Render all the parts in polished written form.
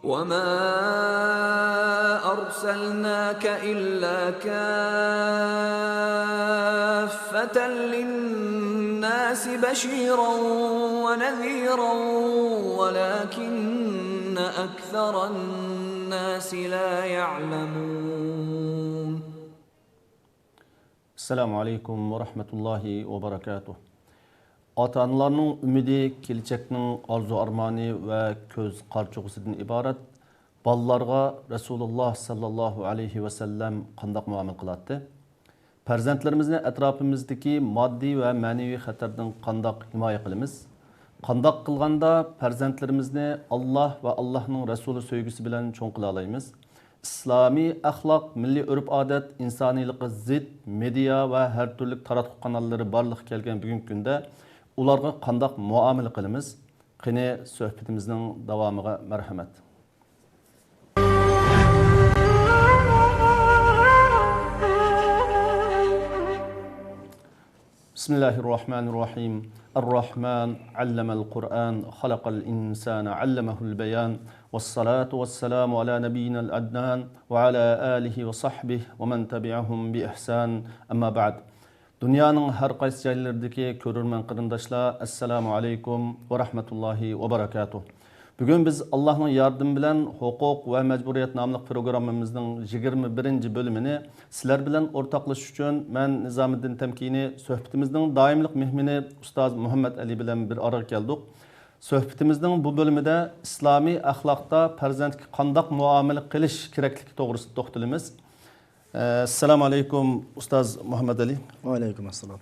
وما أرسلناك إلا كافة للناس بشيرا ونذيرا ولكن أكثر الناس لا يعلمون. Assalamu alaikum wa rahmatullahi wa barakatuh. Ota-analarning umidi, keləcəkning arzu-armani və көз qarçuğusidan ibarat ballarga Rasulullah sallallahu alayhi və səlləm qandaq muamele qılatdı? Farzandlarimizni ətrafımızdakı maddi və mənəvi xətardan qandaq himoya qılımız? Qandaq qılğanda farzandlarimizni Allah və Allahның Rasulü söygüsü bilan çoğ qıla alaymiz? İslami əxlaq, milli örf-adət, insanilikə zid, media və hər türlü taratquq kanalları barlıq kelgan bugünkü gündə ularga qandaq muamele qılımız? Qini söhbətimizin davamıga mərhəmət. Bismillahirrahmanirrahim. Ar-Rahman allama'l Qur'an, khalaqal insana 'allamahu'l bayan. Vessalatu vesselamu ala nabiyyinal adnan ve ala alihi ve sahbihi ve men tabi'ahum bi ihsan. Amma ba'd. Dünyanın her qaysı yerlerdeki körürmen qırındaşlar, assalamu alaikum ve rahmetullahi ve barakatuh. Bugün biz Allah'ın yardım bilen hukuk ve mecburiyet namlıq programımızın 21. bölümünü sizler bilen ortaklaşış üçün ben Nizamiddin Temkini söhbetimizin daimlik mihmini Ustaz Muhammed Ali bilen bir araya geldik. Söhbetimizin bu bölümünde İslami ahlakta farzandga qandaq muamele qilish keraklik to'g'risida to'xtalamiz. Assalamu alaikum Ustaz Muhammed Ali. Wa alaikum assalam.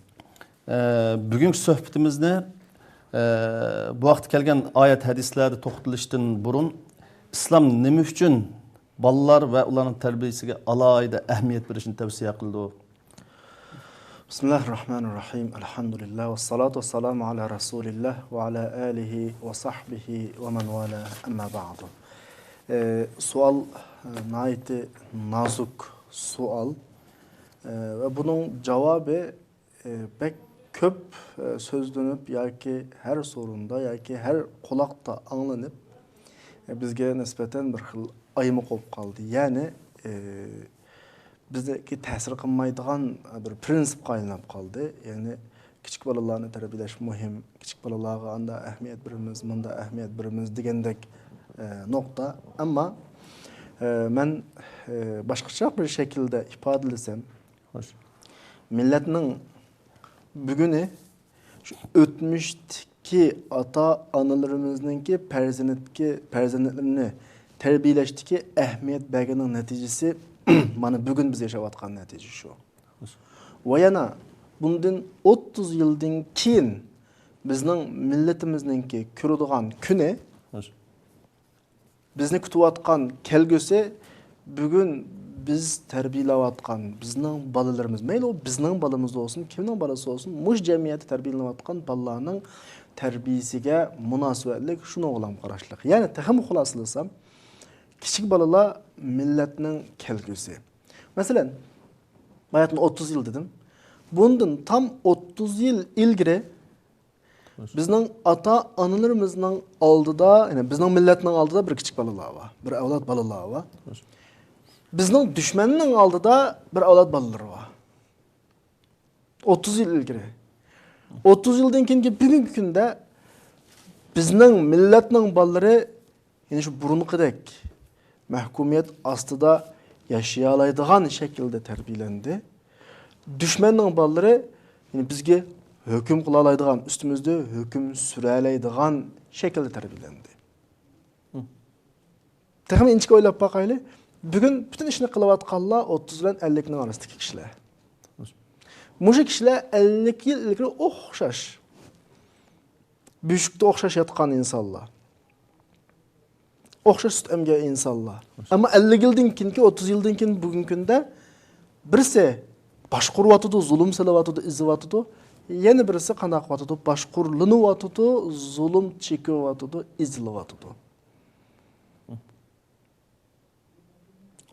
Bugünkü söhbetimizni bu vaqt kelgan ayet hadislarda to'xtalishdan burun İslam nima uchun bolalar va ularning tarbiyasiga alohida ahamiyat berishni tavsiya qildi? Bismillahirrahmanirrahim. Elhamdülillah ve salatu ve selamu ala Resulillah ve ala alihi ve sahbihi ve men vala amma ba'du. Sual naiti nazuk sual ve bunun cevabı pek köp sözlönüp yoki her sorunda yoki her kulakta anlanıp bizge nispeten bir xil ayımı qolib qaldı. Yani bizdeki ta'sir qilmaydigan bir prinsip qaylanib qoldi. Yani kichik bolalarni tarbiyalash muhim, kichik bolalarga anda ahamiyat berimiz, bunda ahamiyat berimiz degandek nokta. Ama men boshqacha bir şekilde ifadelasam, milletning bugünü şu ötmüşteki ata-analarımızdaki perzendetlerini terbiyeleştiki ehmiyet belgenin neticesi mana bugün biz yaşayatkan netice şu. Ve yana bundan 30 yıldan keyin bizning milletimizningki ko'radigan kuni bizni kutayotgan kelgusi bugün biz terbiyelayotgan bizning bolalarimiz, mayli o bizning balamiz olsun, kimning balasi olsun, mush jamiyatda terbiyelanayotgan bolalarning tarbiyasiga munosabatlik shuni o'g'lam qarashlik. Ya'ni tahim xulosalasam, kichik bolalar millatning kelgusi. Masalan, bayatın 30 yıl dedim. Bundan tam 30 yıl ilgari bizning ata-analarımızning oldida, yani bizning millatning oldida bir kichik bolalar var, bir avlod bolalar var. Bizning düşmanning oldida bir avlod bolalari var. 30 yıl ilgari. 30 yıldan keyingi bugungi kunda bizning millatning bolalari yani şu burunqidek mahkumiyet ostida yaşaya oladigan şekilde terbiyelendi. Düşmanning bolalari yani bizga hukm qila oladigan, üstümüzde hukm sura oladigan şekilde terbiyelendi. Texmi inchga o'ylab boqayli. Bugün bütün işini kılavatkanlar 30 ile 50'nin arasındaki kişiler. Muşu kişiler 50 yıl ilgili okşaş. Büyüşükte okşaş yatkan insanlar. Okşaş süt emge insanlar. Ama 50 yıldan ki 30 yıldan ki bugünkünde birisi başkuruvatıdı, zulüm selavatıdı, izzivatıdı. Yeni birisi kanakvatıdı, başkurulunuvatıdı, zulüm çekivatıdı, izlivatıdı.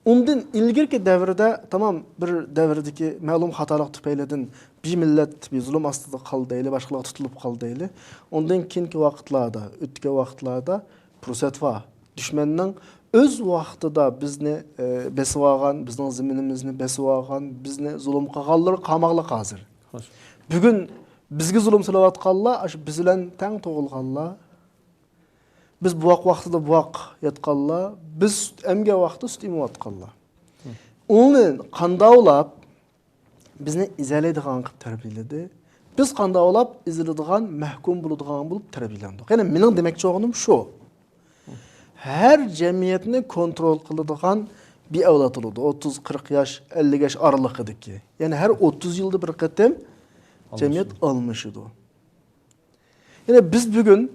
Ondan ilgirki devrede tamam bir devredeki ma'lum hatalık tüpeyledin bir millet bir zulüm astida qaldı deyli, başkalar tutulup qaldı deyli. Ondan keyinki vaqtlarda, ötke vaqtlarda fursat var. Düşmanning öz vaqtida bizni besib olgan, bizning zaminimizni besib olgan, bizni zulm qilganlar qamoqliq hozir. Xo'sh. Bugun bizga zulm qilayotganlar, shu biz bilan teng tug'ilganlar. Biz bu vaqtida bu yatqanlar, biz emgan vaqtda sut emayotganlar. Uni qandoqlab bizni izalaydigan qilib tarbiyaladi. Biz qandoqlab iziladigan, mahkum bo'ladigan bo'lib tarbiyalandik. Ya'ni mening demoqchi o'g'lim shu. Her cemiyetini kontrol kılıdığan bir evlat oldu. 30-40 yaş, 50 yaş aralıkıdaki. Yani her 30 yılda bir kıtım cemiyet almışıdı. Yani biz bugün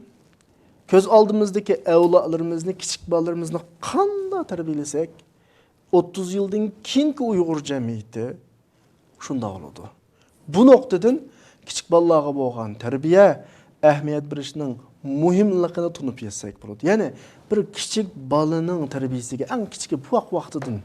göz aldığımızdaki evlatlarımızı, küçük balalarımızı kanda terbiyelesek 30 yıldan kinki Uygur cemiyeti şunda oldu. Bu noktadan küçük balalara boğan terbiye, ehmiyet birişinin muhimligini tunup yetsek buludu. Yani bir küçük balının terbiyesiga en küçük bu vaqtidan,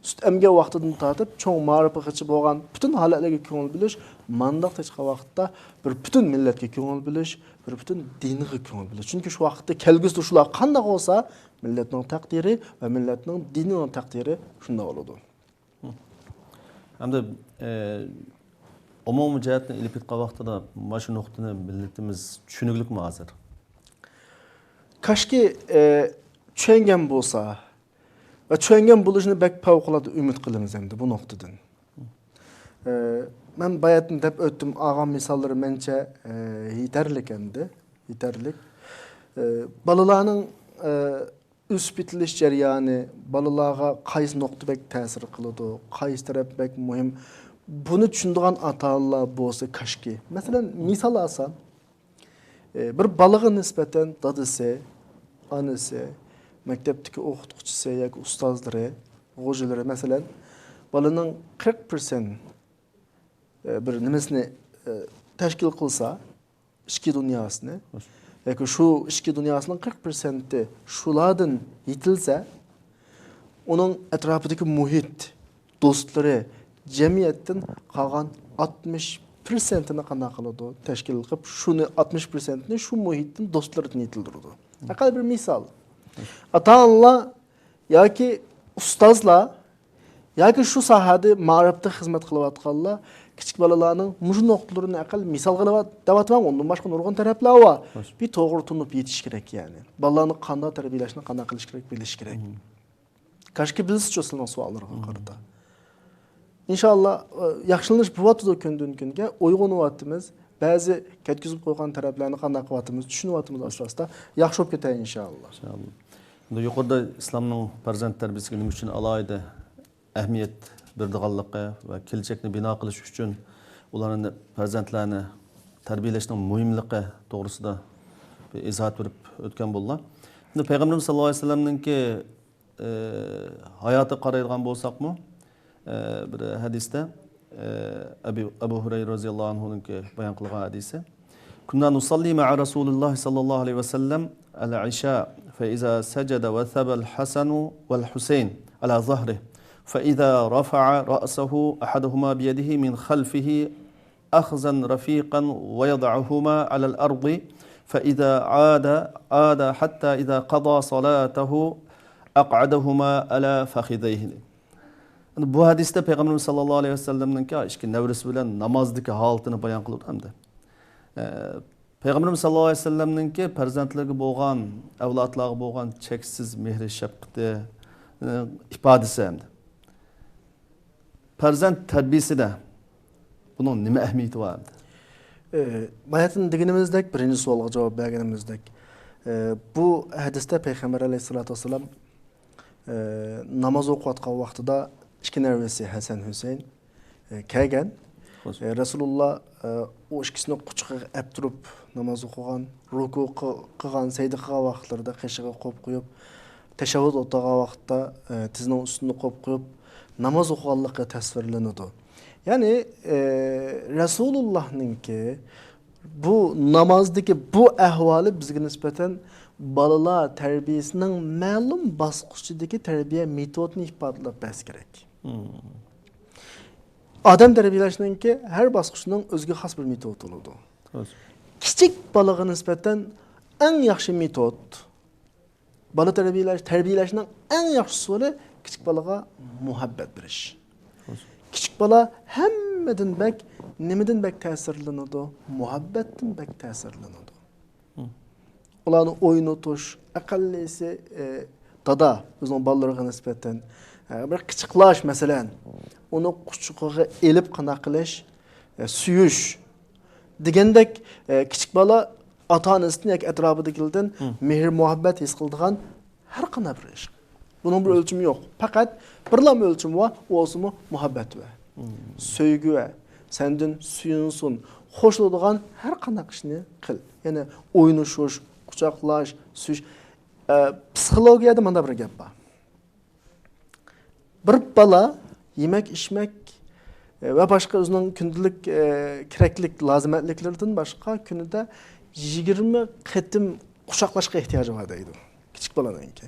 süt emge vaqtidan tatip, çoğun ma'rifa qilib bo'lgan bütün holatlarga ko'ngil bilish, mandaq tashqa vaqtda bir bütün millatga ko'ngil bilish, bir bütün diniga ko'ngil bilish. Chunki shu vaqtda kelgusida shular qanday bo'lsa, millatning taqdiri va millatning dinining taqdiri shunday bo'ladi. Hamda umumiy jihatni ilib ketgan vaqtida mana shu nuqtani millatimiz tushuniglikmi hozir? Kaşki tushungan bo'lsa va tushungan bo'lishini bak favqulodda umid qilamiz endi bu noktadan. Men bayatni deb o'tdim, ağam misalları mencha yetarlik endi, yetarlik. Balalarning üst bitilish jarayoni, balalarga qaysi nuqta bak ta'sir qiladi, qaysi taraf bak muhim. Bunu tushunadigan ota-onalar bo'lsa kaşki. Masalan, misal alsam, bir balaga nisbatan dadasi, anası, mektepteki o'qituvchisi yoki ustozlari, hocaları masalan, balaning 40% bir nimasini tashkil qilsa, ichki dunyosini, yoki shu ichki dunyosining 40%i shulardan yetilsa, uning atrofidagi muhit, do'stlari, jamiyatdan qolgan 60%ni qanday qiladi? Tashkil qilib, shuni 60%ni shu muhitdan do'stlaridan yetildiradi. Aqal bir misal. Ata-onalar yoki ustozlar yoki shu sohada ma'rifda xizmat qilayotganlar kichik bolalarning mush nuqtalarini aqal misal qilib davatman, undan boshqa nurg'un taraflar bor. Bir to'g'ri tunib yetish kerak yani. Bolalarni qanday tarbiyalashni, qanday qilish kerak, bilish kerak. Kaşki biz cho'silgan savollarga qarata. İnşallah yaxshilanish bo'lyapti kundan kunga, uyg'onyapmiz. Ba'zi ketkizib qo'ygan taraflarni qanday qilyapmiz, tushunyapmiz asosida. Yaxshi bo'lib ketadi inshaalloh. İnşallah. Bunda yuqorida islomning farzand tarbiyasiga nima uchun alohida ahamiyat berdiganligi va kelajakni bino qilish uchun ularni farzandlarni tarbiyalashning muhimligi to'g'risida bir izoh berib o'tgan bo'ldilar. Endi Payg'ambarimiz sollallohu alayhi vasallamninki hayoti qaraydigan bo'lsaqmi, bir hadisda Abu Hurayra radhiyallohu anhu'nunki bayon qilgan hadisi. Kunna nusalli ma'a Rasulullah sallallahu alayhi vasallam al-isha fa iza sajada wa thaba al-Hasan wal-Husayn ala zahrihi fa iza rafa'a ra'sahu ahaduhuma bi yadihi min khalfihi akhzan rafiqan wa yad'uhuma ala al-ardi fa iza 'ada hatta iza qada salatahu aq'adahuma ala fakhidayhi. Bu hadisda Peygamberimiz sallallohu alayhi vasallamning ikki navrisi bilan namozdagi holatini bayon qildi hamda. Peygamberimiz sallallohu alayhi vasallamning farzandlarga bo'lgan, avlodlarga bo'lgan cheksiz mehr shafqati ifodasi hamda. Farzand tarbiyasida buning nima ahamiyati bor hamda? Bayatın deganimizdek, birinci savolga javob berganimizdek, bu hadisda Peygamber aleyhissalatu vesselam namoz o'qiyotgan vaqtida ikki navrasi Hasan Husayn kelgan. Rasululloh o ikkisini quchog'iga olib turib namoz o'qigan, ruku qilgan, sajda qilgan vaqtlarida qishig'iga qo'yib qo'yib, tashahhud o'qigan vaqtda tizning ustini qo'yib qo'yib namoz o'qiganligi tasvirlanadi. Ya'ni Rasulullahninki bu namozdagi bu ahvoli bizga nisbatan balalar tarbiyasining ma'lum bosqichidagi tarbiya metodini ifodalab berish kerak. Odam tarbiyalashninki har bosqichining o'ziga xos bir metod bo'ladi. Kichik balaga nisbatan eng yaxshi metod Bala tarbiyalashning eng yaxshi usuli kichik bolaga muhabbat berish. Kichik bola hammadan bak nimadan bak ta'sirlanadi? Muhabbatdan bak ta'sirlanadi. Ularni o'ynatish, aqallisi dada bizning bolalarga nisbatan bir qichiqlash masalan, uni quchog'iga elib qana qilish, suyish degandek kichik bola ota-onasining yoki atrofidagilardan mehr muhabbat his qiladigan har qanday bir ish. Bunun bir ölçümü yo'q. Faqat birla ölçümü var, o olsunmu muhabbet ve sevgi ve senden suyunsun, hoşlanadigan har qanday ishni qil. Ya'ni o'ynashish, quchoqlash, suyish. Psixologiyada mana bir gap bor. Bir bola yemek, içmek ve başka o'zining kundalik keraklik lazimatliklaridan boshqa kunida 20 qatim quchoqlashga ehtiyoji bor deydi. Kichik bolaninki.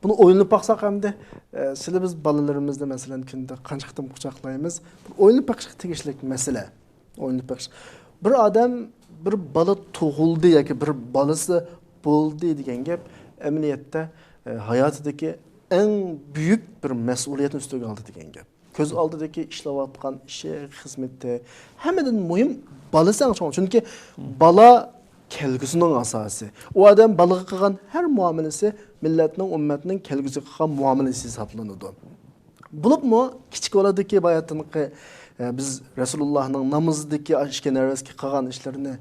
Bunu o'yinib baqsaq hamda sizlar biz bolalarimizni masalan kunda qancha qatim quchoqlaymiz. O'yinib baqishga tegishli masala. O'yinib baqish. Bir odam bir bola tug'ildi yoki bir bolasi bo'ldi degan gap amaliyotda hayotidagi eng büyük bir mas'uliyatni ustiga oldi degan gap. Ko'z oldidagi ishlayotgan ishi, xizmati hammadan muhim bolasi ang'ishmoq. Chunki bola kelgusining asosi. O adam balaga qilgan har muomalasi millatning, ummatning kelgusiga qilgan muomalasi hisoblanadi. Bo'libmi kichik boladagi bayatınqi biz Rasulullohning namozdagi ishga narvasga qilgan ishlarini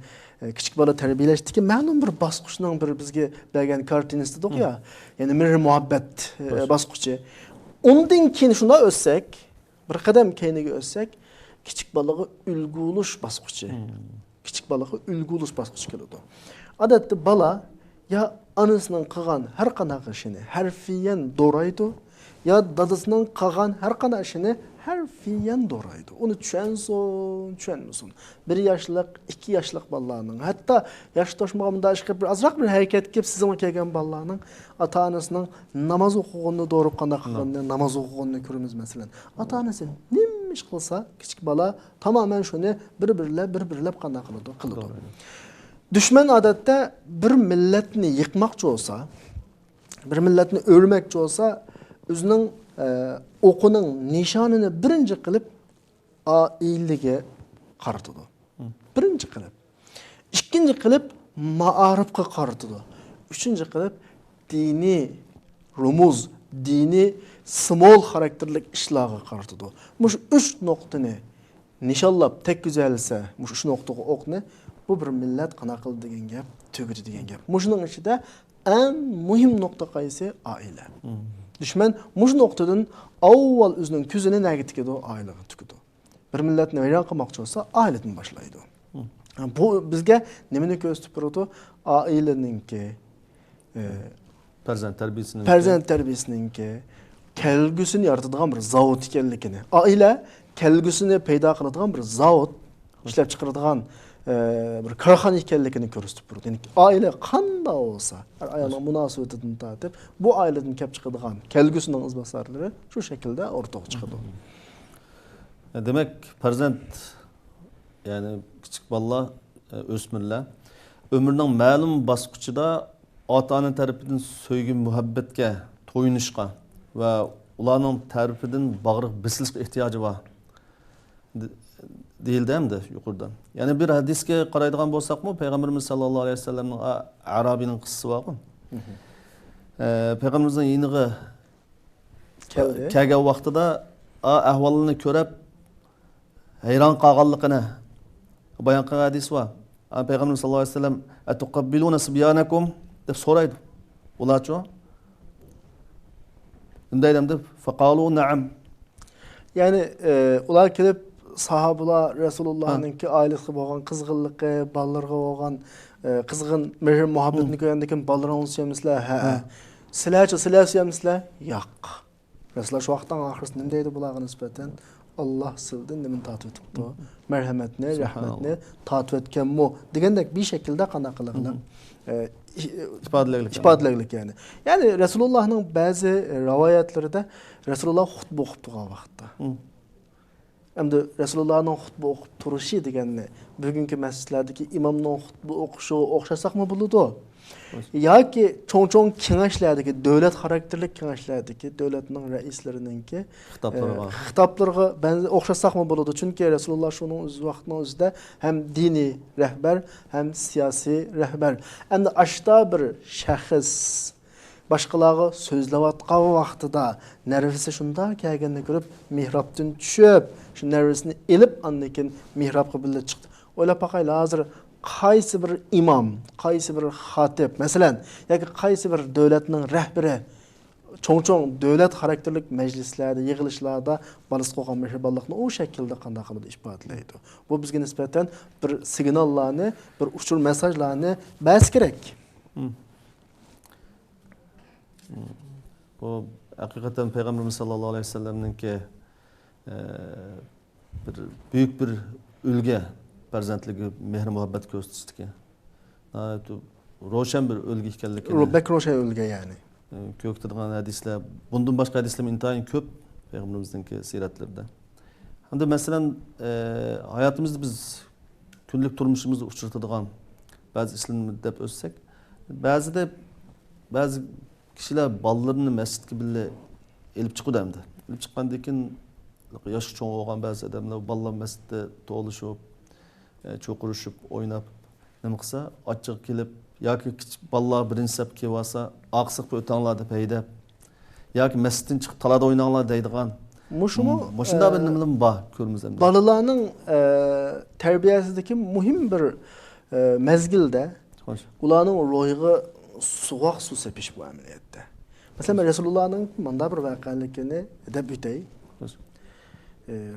kichik bola tarbiyalashdiki ma'lum bir bosqichning bir bizga bergan kartinasi dedik ya. Ya'ni mehr muhabbat bosqichi. Undan keyin shuna o'tsak, bir qadam keyiniga o'tsak, kichik bolaga ulgu bo'lish bosqichi. Kichik balaga ulgu bo'lish bosqichi keladi. Odatda bola ya anasining qilgan har qanday ishini harfiyan do'raydi, ya dadasining qilgan har qanday ishini harfiyan do'raydi. Uni tushunmasin. 1 yoshlik, 2 yoshlik bolalarning, hatto yosh toshmag'anda bir azroq bir harakat kelib sizga kelgan bolalarning ota-onasining namoz o'qiganini doğru qanday qilganini, namoz o'qiganini ko'ramiz masalan. Ota-onasi nima ish qilsa, kichik bola tamamen shuni bir-birlab qanday qiladi. Düşman odatda bir millatni yiqmoqchi bo'lsa, bir millatni o'lmoqchi bo'lsa, o'zining o'qining nishonini birinchi qilib oilaga qaratadi. Birinchi qilib. Ikkinchi qilib ma'arifga qaratadi. Uchinchi qilib diniy rumuz, diniy simbol xarakterlik ishlarga qaratadi. Mush 3 nuqtani nishonlab tekizalsa, mush 3 nuqtaga o'qni bu bir millat qana qildi degan gap, tugidi degan gap. Mushuning ichida eng muhim nuqta qaysi? Oila. Düşman mush nuqtadan avval o'zining ko'zini nega tikadi? Oilaga tikadi. Bir millatni vayron qilmoqchi bo'lsa, oiladan boshlaydi. Bu bizga nimani ko'rsatib turadi? Oilaninki farzand tarbiyasininki kelgusini yaratadigan bir zavod ekanligini. Oila kelgusini paydo qiladigan bir zavod, ishlab chiqaradigan bir korxona ekanligini ko'rsatib turadi. Ya'ni oila qanday bo'lsa, har ayolning munosabatidan tortib, bu oiladan kelib chiqadigan kelgusining izbosarlari shu shaklda o'rtaga chiqadi. Demak, farzand ya'ni kichik bolalar, o'smirlar umrining ma'lum bosqichida ota-ona tarafidan sevgi, muhabbatga, to'yinishga va ularning tarafidan bag'riq bisilishga ehtiyoji bor. Değildi hem de yukarıdan. Yani bir hadisке qaraydigan bo'lsak mı, Peygamberimiz sallallahu aleyhi ve sellem'nin Arabi'nin kıssası var mı? Peygamberimizin yeniği kelgen vaqtida ahvalını ko'rib hayron qolganligini bayon qilgan hadis var. Peygamberimiz sallallahu aleyhi ve sellem "Atuqabbiluna sibyanakum" deb so'raydi. Ularchi unday deb faqalu na'am. Yani ular kelib sahabalar Resulullah'ınki ailesi bo'lgan qizg'inligi, bolalarga bo'lgan qizg'in mehr muhabbatni ko'rgandan keyin bolalarni sevmisizlar? Ha. Sizlar sevmisizlar? Yo'q. Rasululloh shu vaqtdan oxirsida nima deydi bularga nisbatan? Allah sizdan nimani tatib etibdi? Marhamatni, rahmatni tatib etganmi? Degandek bir şekilde qanday qilinglar? İfadelik yani. Yani Resulullah'ның bazı rivayetlerinde Resulullah xutba o'qib turgan vaqtda. Endi Resulullah'ның xutba o'qib turishi deganni bugungi masjidlardagi imomning xutba o'qishiga o'xshasaqmi bo'ladi? yoki cho'ng kengashlardagi davlat xarakterli kengashlardagi davlatning raislarininki xitoblarga o'xshatsaqmi bo'ladi, chunki Rasululloh shuning vaqtning o'zida ham diniy rahbar ham siyosiy rahbar. Endi ashta bir shaxs boshqalarga so'zlayotgan vaqtida nervisi shunda kelganini ko'rib mihrobdan tushib, shu nervisini elib andan keyin mihrobga birga chiqdi. O'ylab boqaylik, hozir qaysi bir imom, qaysi bir xatib, masalan, yoki qaysi bir davlatning rahbari cho'ng davlat xarakterlik majlislarda, yig'ilishlarda balasi qo'ygan mehribonlikni o shaklda qanday qilib ifodalaydi. Bu bizga nisbatan bir signallarni, bir uchur mesajlarni bas kerak. Bu hakikaten Peygamberimiz sallallahu aleyhi ve sellem'ninki bir büyük bir ülge farzandligi mehr muhabbat ko'rsatdiki. Ro'shan bir o'lgi ekanligini. Bek ro'shan o'lgi ya'ni. Ko'ktirgan hadislar, bundan boshqa hadislar intayin ko'p Peygamberimizninki siratlarida. Hamda masalan hayotimizni biz kunlik turmushimizda uchratadigan ba'zi ishlarni deb o'tsak, ba'zi kishilar bolalarni masjidga birga elib chiqadi hamda. Elib chiqqandan keyin yoshi cho'ng bo'lgan ba'zi odamlar bolalar masjidda to'lishib cho'qirishib o'ynab nima qilsa ochiq kelib yoki kichik bolalar birinchi safga kelib olsa oqsiq o'tanglar deb haydab yoki masjiddan chiqib talada o'ynanglar deydigan shunda bir nimalar bor ko'ramiz endi. Bolalarning tarbiyasidagi muhim bir mezgilda ularning ro'yiga suvoq suv sepish bu amaliyotda. Masalan, Rasulullohning manda bir voqealigini deb o'tay.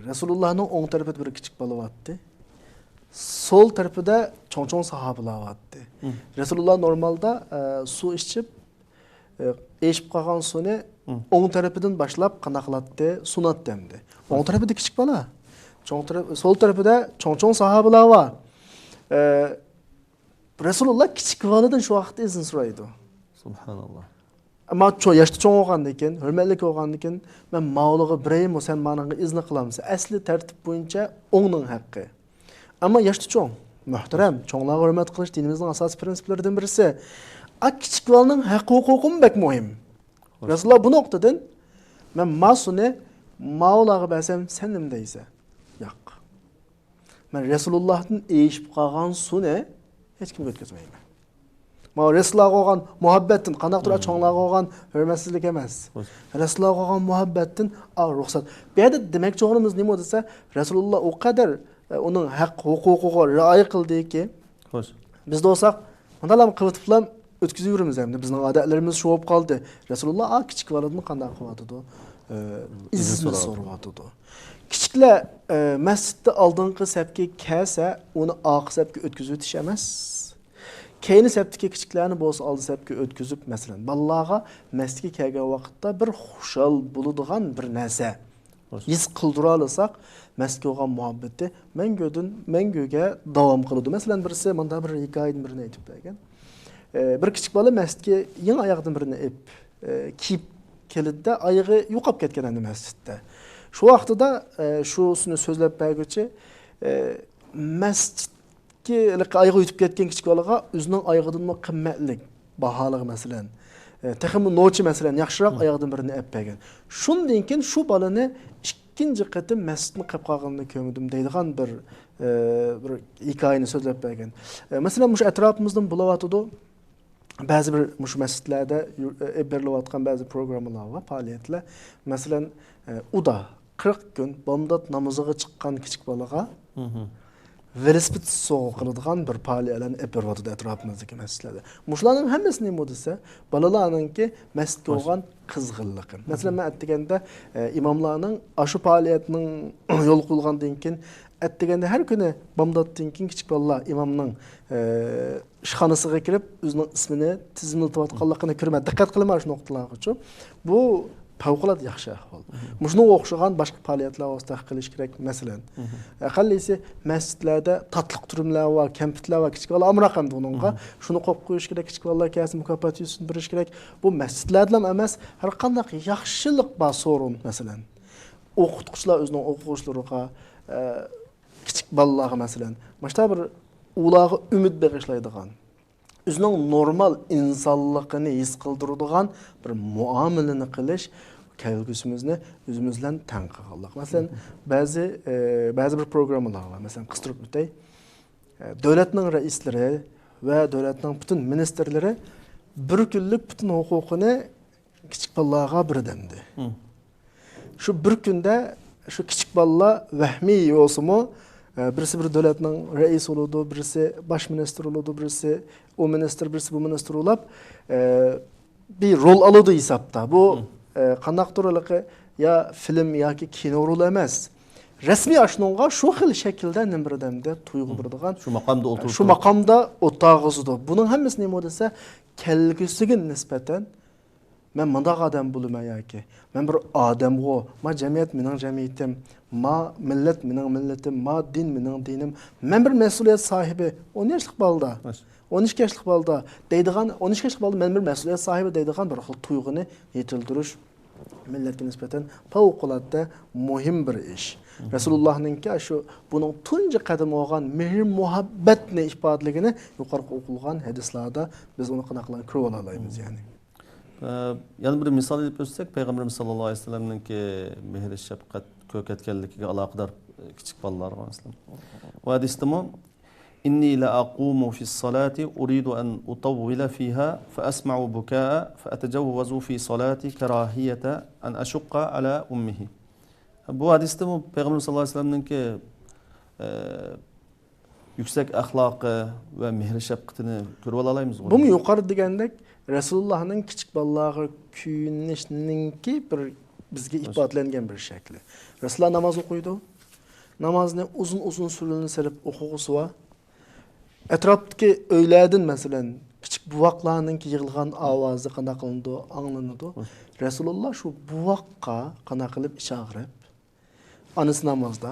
Rasulullohning o'ng tarafida bir kichik bola bor. Sol tarafida cho'ng sahobalar bor. Rasululloh normalda suv ichib, eshib qolgan suvni o'ng tarafidan boshlab qanday qiladi? Sunat demdi. O'ng tarafida kichik bola, sol tarafida cho'ng sahobalar bor. Rasululloh kichik boladan shu vaqtda izn so'raydi. Subhanalloh. Ammo yoshda cho'ng bo'lgandan keyin, hurmatli bo'lgandan keyin men mavluga birayim, sen menga izn qilamsan. Asli tartib bo'yicha o'ngning haqqi. Ammo yoshda cho'ng, muhtaram, cho'nglarga hurmat qilish dinimizning asosiy prinsiplaridan birisi. Kichik bolaning haqqi-huquqi bek muhim. Rasululloh bu nuqtadan men mas'ulni mavlaga bersam, sen nima deysan? Yo'q. Men Rasulullohdan eshib qolgan suvni hech kimga o'tkazmayman. Rasulullohga bo'lgan muhabbatdan, qanaqadir cho'nglarga bo'lgan hurmatsizlik emas. Rasulullohga bo'lgan muhabbatdan ruxsat. Bu yerda demak to'g'rimiz nima desa, Rasululloh o qadar uning haq-huquqiga rioya qildiki, biz bo'lsak, bundalam qilib o'tkazaveramiz hamda bizning odatlarimiz shu bo'lib qoldi. Rasululloh kichik boladan qanday qilyotdi? Izni so'rayotdi. Kichiklar masjidda oldingi safga kelsa, uni oxirgi safga o'tkazib o'tish emas. Keyingi safdagi kichiklarni bo'lsa oldi safga o'tkazib, masalan, bolalarga masjidga kelgan vaqtda bir xushal bo'ladigan bir narsa his qildira olsak, masjidga bo'lgan muhabbati manguga davom qiladi. Masalan, birisi menda bir hikoyadan birini aytib bergan. Bir kichik bola masjidga yangi oyoqdan birini kiyib keldi, oyog'i yo'qolib ketgan endi masjidda. Shu vaqtida shusini so'zlab berguchi masjidga oyog'i yutib ketgan kichik bolaga o'zining oyog'idan qimmatli baholig'i masalan, texmi nochi masalan yaxshiroq oyog'idan birini olib bergan. Shundan keyin shu bolani ikkinchi qatim masjidni qilib qolganini ko'rdim deydigan bir hikoyani so'zlab bergan. Masalan, mush atrofimizdan bo'layotdi. Ba'zi bir mush masjidlarda berilayotgan ba'zi programmalar va faoliyatlar. Masalan, uda 40 kun bomdod namoziga chiqqan kichik bolaga velosiped sovg'a qiladigan bir faoliyatlarni berayotdi atrofimizdagi masjidlarda. Mushlarning hammasi nima desa, bolalarninki masjidga bo'lgan qizg'inligi. Masalan, men aytganda imomlarning ashu faoliyatning yo'l qo'yilgandan keyin aytganda har kuni bomdoddan keyin kichik bolalar imomning ishxonasiga kirib o'zining ismini tizimlatayotganligini ko'rib diqqat qilaman shu nuqtalarga. Bu favqulodda yaxshi ahvol. Shunga o'xshagan boshqa faoliyatlar vosita qilish kerak. Masalan, qanlaysi masjidlarda tatliq turumlar va kompyuterlar va kichik bolalar amraqamdi uningga shuni qo'yib qo'yish kerak, kichik bolalar kelsa mukofot yuzini berish kerak. Bu masjidlarda emas, har qanday yaxshilik bor so'rin, masalan, o'qituvchilar o'zining o'quvchilariga kichik bolalarga masalan, mana bir ularga umid bag'ishlaydigan o'zining normal insonligini his qildiradigan bir muomalani qilish kelgusimizni o'zimiz bilan teng qilganlik. Masalan, ba'zi bir programmalar var. Masalan, qistirib o'tay. Davlatning raislari va davlatning butun ministrlari bir kunlik butun huquqini kichik bolalarga birdamdi. Şu bir kunda şu kichik bolalar vahmiy bo'lsa-mu, birisi bir davlatning raisi bo'ladi, birisi bosh ministr bo'ladi, birisi o ministr, birisi bu ministr bo'lib, bir rol oladi hisobda. Bu qandaqdirligi ya film yoki kino rol emas. Resmi aşnonga şu xil şekilde nimbirdemde tuyg'u birdigan şu maqamda o'tag'izdi. Bunun hemmesi nima desa, kelgusiga nisbatan men mundaq odam bo'laman yoki men bir odamgo, ma jamiyat mening jamiyatim, ma millat mening millatim, ma din mening dinim, men bir mas'uliyat sahibi 10 yoshlik balda. 12 yoshlik balda deydigan 12 yoshlik balda men bir mas'uliyat sahibi deydigan bir xil tuyg'uni yetildirish millatga nisbatan favqulodda muhim bir ish. Rasulullah'nınki şu bunun tunca qadam olgan mehr muhabbatni ifodaligini yuqori o'qilgan hadislarda biz uni qanaqalar ko'rib olaymiz yani. Yana bir misol deb o'tsak, Payg'ambarimiz sollallohu alayhi vasallamninki mehr shafqat ko'katganligiga aloqador kichik bolalar bor masalan. Bu hadisda inni la aqumu fi salati uridu an utawwila fiha fa asma'u bukaa fa atajawwazu fi salati karahiyata an ashqa ala ummihi. Bu hadisda Payg'ambar sollallohu alayhi vasallamninki yüksek ahlakı ve mehr shafqatini ko'rib olaymiz. Bu mu yuqori degandek Rasulullah'ның kichik bolalarga kuyinishninki bir bizga ifodalangan bir shakli. Rasululloh namoz o'qiydi. Namozni uzun surlarni silib o'qig'isi va atrofdagi uylardan masalan kichik buvoqlarninki yig'ilgan ovozi qanday qilindi, anglanadi. Rasululloh shu buvoqqa qanday qilib ishag'irib anısı namazda.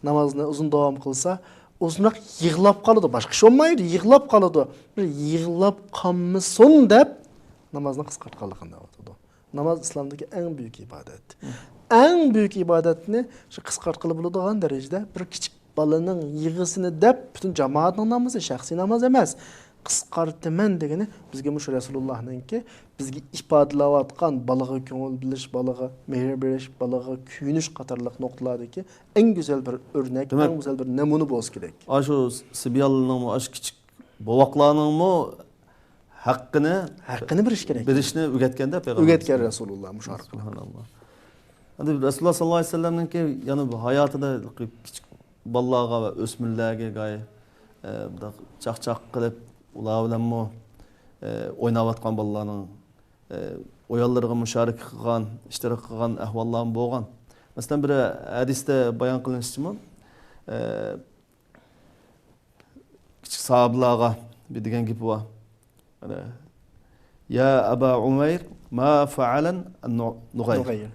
Namazını uzun devam kılsa uzunrak yığılap kalıdı. Başka şey olmaydı. Yığılap kalıdı. Bir yığılap kalmışsın deyip namazını kıskırtkalıkında oldu. Namaz İslam'daki en büyük ibadet. En büyük ibadetini şu kıskırtkalı bulduğun derecede bir küçük balının yığısını deyip bütün cemaatin namazı, şahsi namaz emez. Qisqartiman degani bizga mush Rasulullah'ningki bizga ifodalayotgan balaga ko'ngil bilish, balaga mehr berish, balaga kuyinish qatorliq nuqtalardagi eng go'zal bir o'rnak, eng go'zal bir namuna bo'lsa kerak. Shu sibyalning ash kichik bovoqlarning haqqini berish kerak. Berishni o'rgatganda payg'ambar o'rgatgan Rasululloh mush orqali. Subhanalloh. Endi Rasululloh sollallohu alayhi vasallamningki yana bu hayotida kichik bolalarga va o'smirlarga chaqchaq qilib ular bilan o'ynayotgan bolalarning o'yinlariga musharik qilgan, ishtirok qilgan ahvollar bo'lgan. Masalan, bir hadisda bayon qilinishicha, kichik sahobalarga bir degan gap bor. Ya Aba Umayr, ma fa'alan an-nughayr.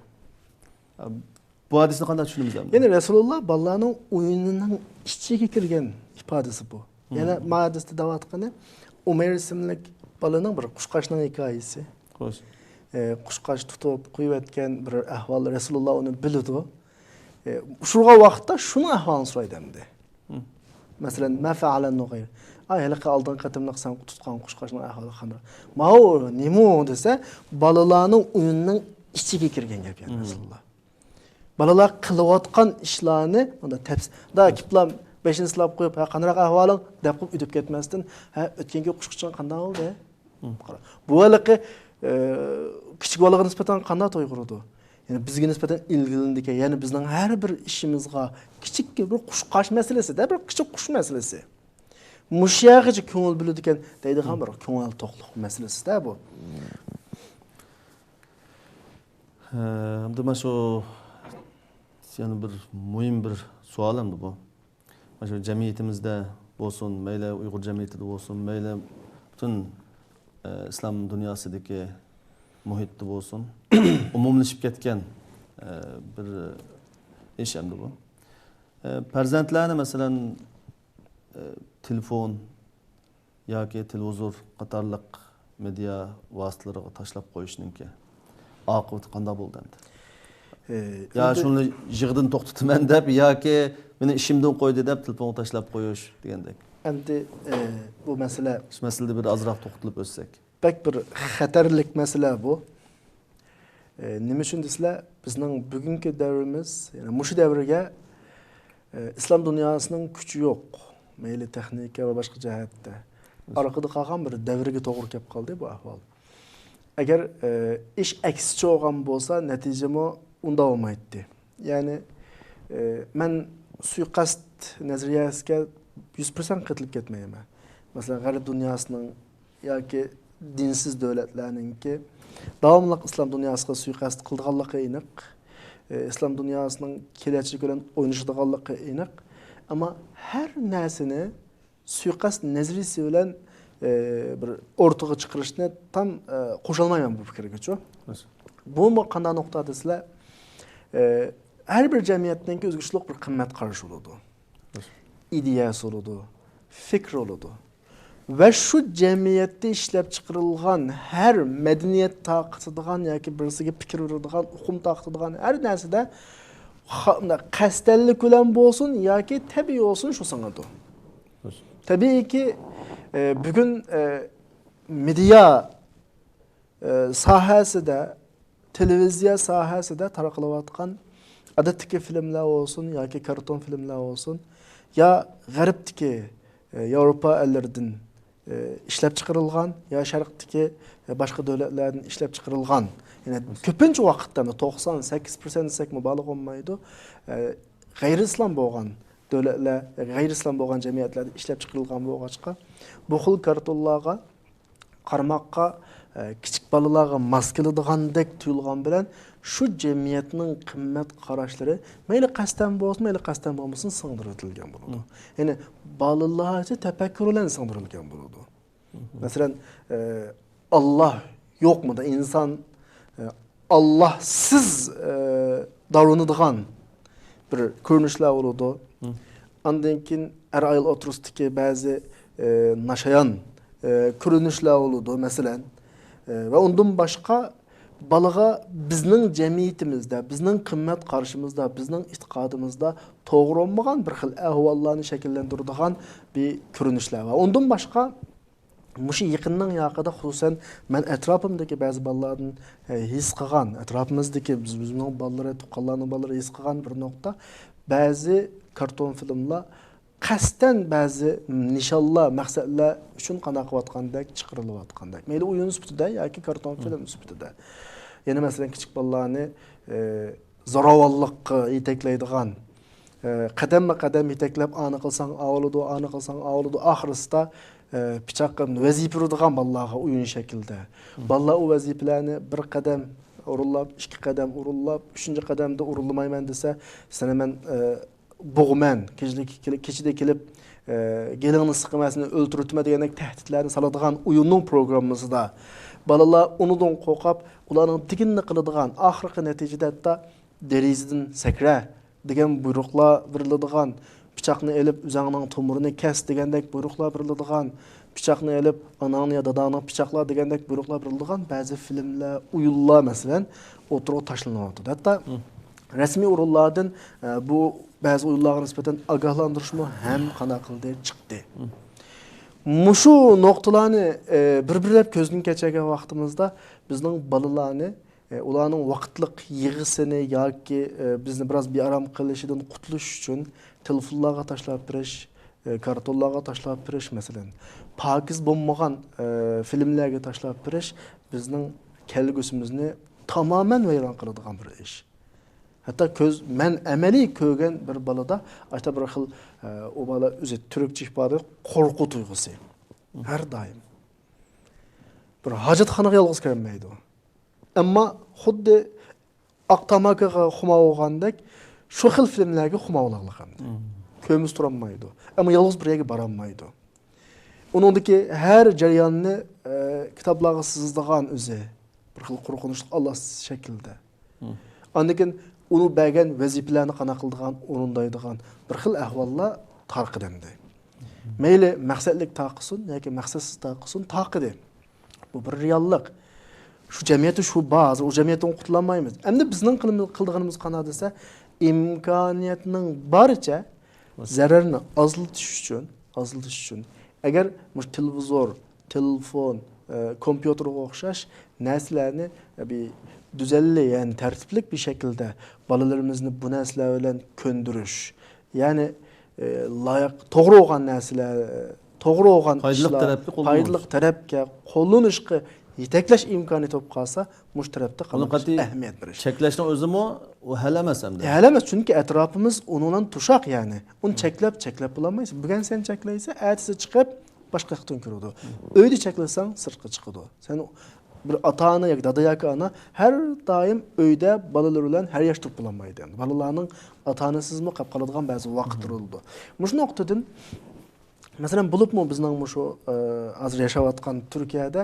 Bu hadisni qanday tushunamiz? Yani Rasululloh bolalarning o'yinining ichiga kirgan ifodasi bu. Yani hadisda davatqani Umayr ismli balaning bir qushqashning hikoyasi. Xo'sh. Qushqash tutib qo'yayotgan bir ahvol Rasululloh uni biladi. Shurg'a vaqtda shuni ahvolini so'raydi endi. Masalan, ma fa'ala nughayr. Ay haliqa oldin qatimliq san tutgan qushqashning ahvoli qanday? Mao nima desa, balalarning o'yinining ichiga kirgan gap yani Rasululloh. Balalar qilayotgan ishlarni unda da kiplam 5-ni silab qo'yib, ha qanday ahvoling deb qo'yib o'tib ketmasdan, ha o'tgangi qushqachon qanday bo'ldi? Bu haliqi kichik bolaga nisbatan qanday to'yg'irdi? Yani bizga nisbatan ilgilandik, yani bizning har bir ishimizga kichik bir qushqash masalasi-da, bir kichik qush masalasi. Mushayag'icha ko'ngil biladi ekan, deydigan bir ko'ngil to'qliq masalasi-da bu. Endi mana shu yana bir muhim bir savolimdi bu. Mana shu jamiyatimizda bo'lsin, mayli Uyg'ur jamiyatida bo'lsin, mayli butun islom dunyosidagi muhitda bo'lsin, umumlashib ketgan bir ish endi bu. Farzandlarni masalan telefon yoki televizor qatorliq media vositalariga tashlab qo'yishninki oqibati qanday bo'ldi endi? Ya şunu yığdın to'xtataman deb yoki meni ishimdan qo'ydi deb telefonni tashlab qo'yish degandek. Endi bu masala Shu masalada bir azroq to'xtalib o'tsak. pek bir xatarlik masala bu. Nima uchun desizlar, bizning bugungi davrimiz, ya'ni mushu davrga islom dunyosining kuchi yo'q. Mayli texnika va boshqa jihatda. Orqada qolgan bir davrga to'g'ri kelib qoldi bu ahvol. Agar ish aksicha bo'lgan bo'lsa, natijami unda olmaydi. Ya'ni men suiqasd nazariyasiga 100% qatilib ketmayman. Masalan, g'arb dunyosining yoki dinsiz davlatlarningki davomli islom dunyosiga suiqasd qilganligi aniq. İslam dünyasının kelajagi bilan o'ynashadiganligi aniq. Ammo har narsani suiqasd nazariyasi bilan bir o'rtaga chiqarishni tam qo'shilmayman bu fikrga-chu. Bu qanday nuqta desizlar? Her bir jamiyatning o'zgarishlik bir qimmat qarashi bo'ladi. İdeyasi bo'ladi, fikri bo'ladi. Ve şu cemiyette işlep çıkarılgan her medeniyet taqıtıdığan yoki birisiga fikir veradigan, uqum taqıtıdığan her narsa da qastellik bilan bo'lsin yoki tabiiy olsun şu sanadi. Tabii ki bugün media sahasida, televiziya sahasida tarqalayotgan odatdagi filmlar olsun yoki karton filmlar olsun ya g'arbdagi Avrupa ellerinden işlep çıkarılgan ya Şark'taki başka devletlerden işlep çıkarılgan. Yani köpünç vakitte mi 98% desek mi balık olmaydı. Gayri-İslam boğan devletler, gayri-İslam boğan cemiyetlerde işlep çıkarılgan bu ağaçka. Bu xil kartollarga, qarmaqqa, kichik balalarga maskelidigandek tuyulgan bilen şu cemiyetinin qimmat qarashlari mayli qasdan bo'lsin, mayli qasdan bo'lmasin singdirilgan bo'ladi. Yani balalarcha tafakkur bilan singdirilgan bo'ladi. Masalan, Allah yo'qmi da inson Allahsiz davranadigan bir ko'rinishlar bo'ladi. Ondan keyin ayol o'tirishdagi ba'zi nashayan ko'rinishlar bo'ladi masalan. Ve ondan başka balığa bizning cemiyetimizde, bizning qimmat qarashimizda, bizning itiqadımızda to'g'ri olmagan bir xil ahvollarni shakllantiradigan bir ko'rinishlar va ondan başka mushu yaqinning yaqida xususan men atrofimdagi ba'zi bolalardan his qilgan, atrofimizdagi bizning bolalar, tuqqanlarning bolalari his qilgan bir nuqta, ba'zi karton filmlar qasdan ba'zi nishonlar, maqsadlar uchun qanaqayotgandek chiqarilayotgandek. Mayli o'yin sifatida yoki karton film sifatida. Yana masalan kichik bolalarni zo'ravonlikqa yetaklaydigan, qadamma-qadam yetaklab ani qilsang avladu, ani qilsang avladu, oxirisida pichoqqa vazifa beradigan bolalarga o'yin shaklida. Bolalar o vazifalarni bir qadam urullab, ikki qadam urullab, uchinchi qadamda urilmayman desa, sana men bo'g'man, kechida kelib gelingni siqmasini o'ltirtma degandek tahdidlarni saladigan o'yinning programmasida bolalar unidan qo'rqib, ularning tiginni qiladigan, oxirgi natijada hatto derizidan sakra degan buyruqlar beriladigan, pichoqni elib o'zingning tomirini kes degandek buyruqlar beriladigan, pichoqni elib onangni ya dadangni pichoqlar degandek buyruqlar beriladigan ba'zi filmlar, o'yinlar masalan o'tirib tashlanyapti. Hatto rasmiy o'rinlardan bu bazı oyunlarga nisbeten agahlandırışma hem qana qildi chiqdi. Mushu nuqtalarni bir-birlab ko'zdan kechirgan vaqtimizda bizning bolalarni ularning vaqtliq yig'isini yoki bizni biroz bearam qilishidan qutulish uchun telefonlarga tashlab berish, kartonlarga tashlab berish masalan, pokiz bo'lmagan filmlarga tashlab berish bizning kelgusimizni tamamen vayron qiladigan bir ish. Hatta men amaliy ko'rgan bir balada ayta bir xil o bala o'zi turkcha ifoda qo'rquv tuyg'usi. Har doim. Bir hojatxonaga yolg'iz kirmaydi. Ammo xuddi aqtamakaga xuma bo'lgandek shu xil filmlarga xuma bo'lganligimda. Ko'miz turolmaydi. Ammo yolg'iz bir yerga borolmaydi. Uningdagi har jarayonni kitoblarga sizdigan o'zi bir xil qo'rqinchli Allah shaklida. Ondan onu bəgən vəzifələrini qana qıldığan, orundaydıgan bir xil əhvallar tarqıdandı. Meyli məqsədlik taqısın, yoki məqsədsiz taqısın, taqıdı. Bu bir reallıq. Şu cemiyeti şu bazı, o cemiyetten qutulamaymiz. Endi bizning qildig'imiz qana desa, imkoniyatning baricha zararni azaltish uchun agar mush televizor, telefon, kompyuterga o'xshash narsalarni bir düzenli yani tertiplik bir şekilde balalarımızı bu narsalar bilan ko'ndirish, ya'ni loyiq to'g'ri bo'lgan narsalar, to'g'ri bo'lgan ishlar, foydali tarafga qo'llanishga yetaklash imkoniyati bo'lib qolsa, mush tarafda qanday ahamiyat berish. Cheklashning o'zimi u hal emas hamda. Hal emas, chunki atrofimiz undan tushaq, ya'ni. Uni cheklab bo'lmaysiz. Bugun sen cheklaysa, ertasi chiqib boshqa yoqdan kiradi. Uyda cheklasang, sirtqa chiqadi. Sen bir ata-ana yoki dada yoki ana her daim uyda balalar bilan har yosh turib bo'lmaydi. Balalarning ata-onasizmi qolib qoladigan ba'zi vaqtlar bo'ldi. Mushuni nuqtadan masalan bo'libmi bizning mushu hozir yashayotgan Turkiyada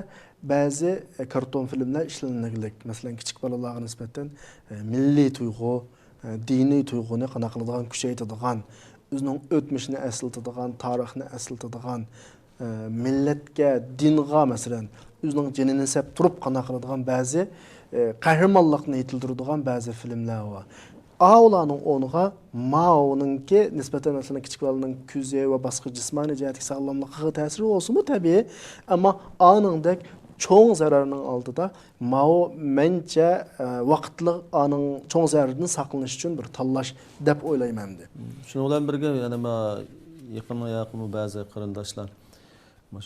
ba'zi karton filmlar ishlanadigan, masalan kichik balalarga nisbatan milliy tuyg'u, diniy tuyg'uni qanaqa qiladigan, kuchaytiradigan, o'zining o'tmishini eslatadigan, tarixni eslatadigan, millatga, dinga masalan o'zining jinini sep turib qanaqa qiladigan ba'zi qahramonlikni yetildiradigan ba'zi filmlar bor. Ularning o'rniga Mao'ningki nisbatan masalan kichik bolaning ko'zi va boshqa jismoniy jihatga sog'lomligiga ta'siri bo'lsa-mu tabiiy, ammo aningdek cho'ng zararning oldida Mao mencha vaqtli aning cho'ng zararidan saqlanish uchun bir tanlash deb o'ylayman. Shuni bilan birga yana yaqin ba'zi qarindoshlar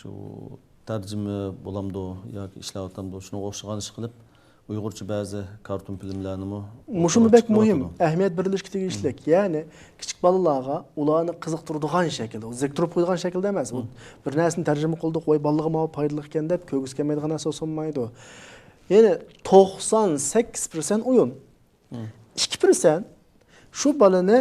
shu tarjima bo'lamdi yoki ishlayotamdi, shuni o'xshagan ish qilib Uyg'urcha ba'zi karton filmlarni mushuni bek muhim, ahamiyat berilishga tegishlik. Ya'ni kichik bolalarga ularni qiziqtiradigan shaklda, ziktirib qo'ygan shaklda emas. Bir narsani tarjima qildik, voy bolaga mana foydali ekan deb ko'gis kelmaydigan narsa bo'lmaydi. Ya'ni 98% o'yin. 2% shu bolani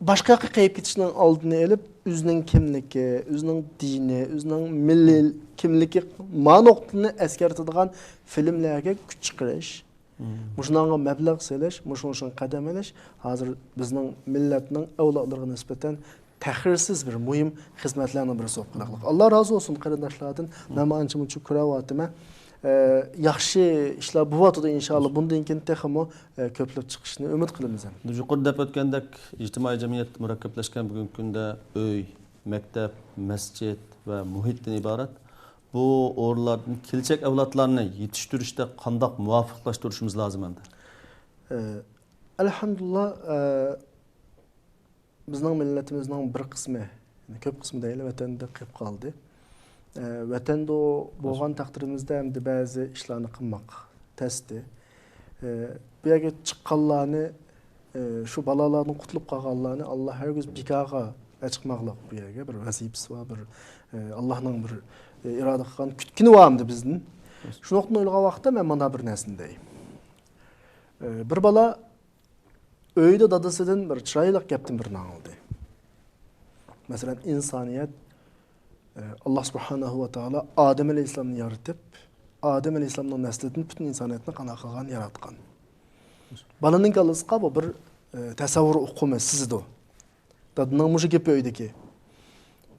boshqa yoqqa qo'yib ketishning oldini olib, o'zining kimligi, o'zining dini, o'zining milliy kimligi ma'noqtini eskartadigan filmlarga kuch chiqarish, mushunga mablag' selish, mushun qadam olish hozir bizning millatning avlodlariga nisbatan tahrirsiz bir muhim xizmatlarning birisi bo'lib qoldi. Alloh rozi bo'lsin qarindoshlardan. Namanchi muncha ko'rayotman. Yaxshi ishlar bo'lyapti inshaalloh. Bundan keyin texmo ko'plab chiqishni umid qilamiz. Yuqorida deb o'tgandek, ijtimoiy jamiyat murakkablashgan bugungi kunda uy, maktab, masjid va muhitdan iborat. Bu o'rinlardan kelajak avlodlarni yetishtirishda qanday muvofiqlashtirishimiz lozim endi? Alhamdulillah bizning millatimizning bir qismi, ko'p qismi deyli vatanda qolib qoldi. Vatanda bo'lgan taqdirimizda ham ba'zi ishlarni qilmoq tasdi. Bu yerga chiqqanlarni, shu balolardan qutulib qolganlarni Alloh hargiz bikaga chiqmoqlik bu yerga bir vazifasi va bir Allohning bir iroda qilgan kutkini varmdı bizning. Shunaqni o'ylagan vaqtda men mana bir narsani deyim. Bir bola uyda dadasidan bir chiroyli gapni birini oldi. Masalan, insoniyat Allah subhanahu va taolo Adem alayhisalomni yaratib, Adem alayhisalomning naslidan butun insoniyatni qana qilgan yaratgan. Balaning kallasida bu bir tasavvur uqumi sizdi. Dadning mushu gapi uydagi.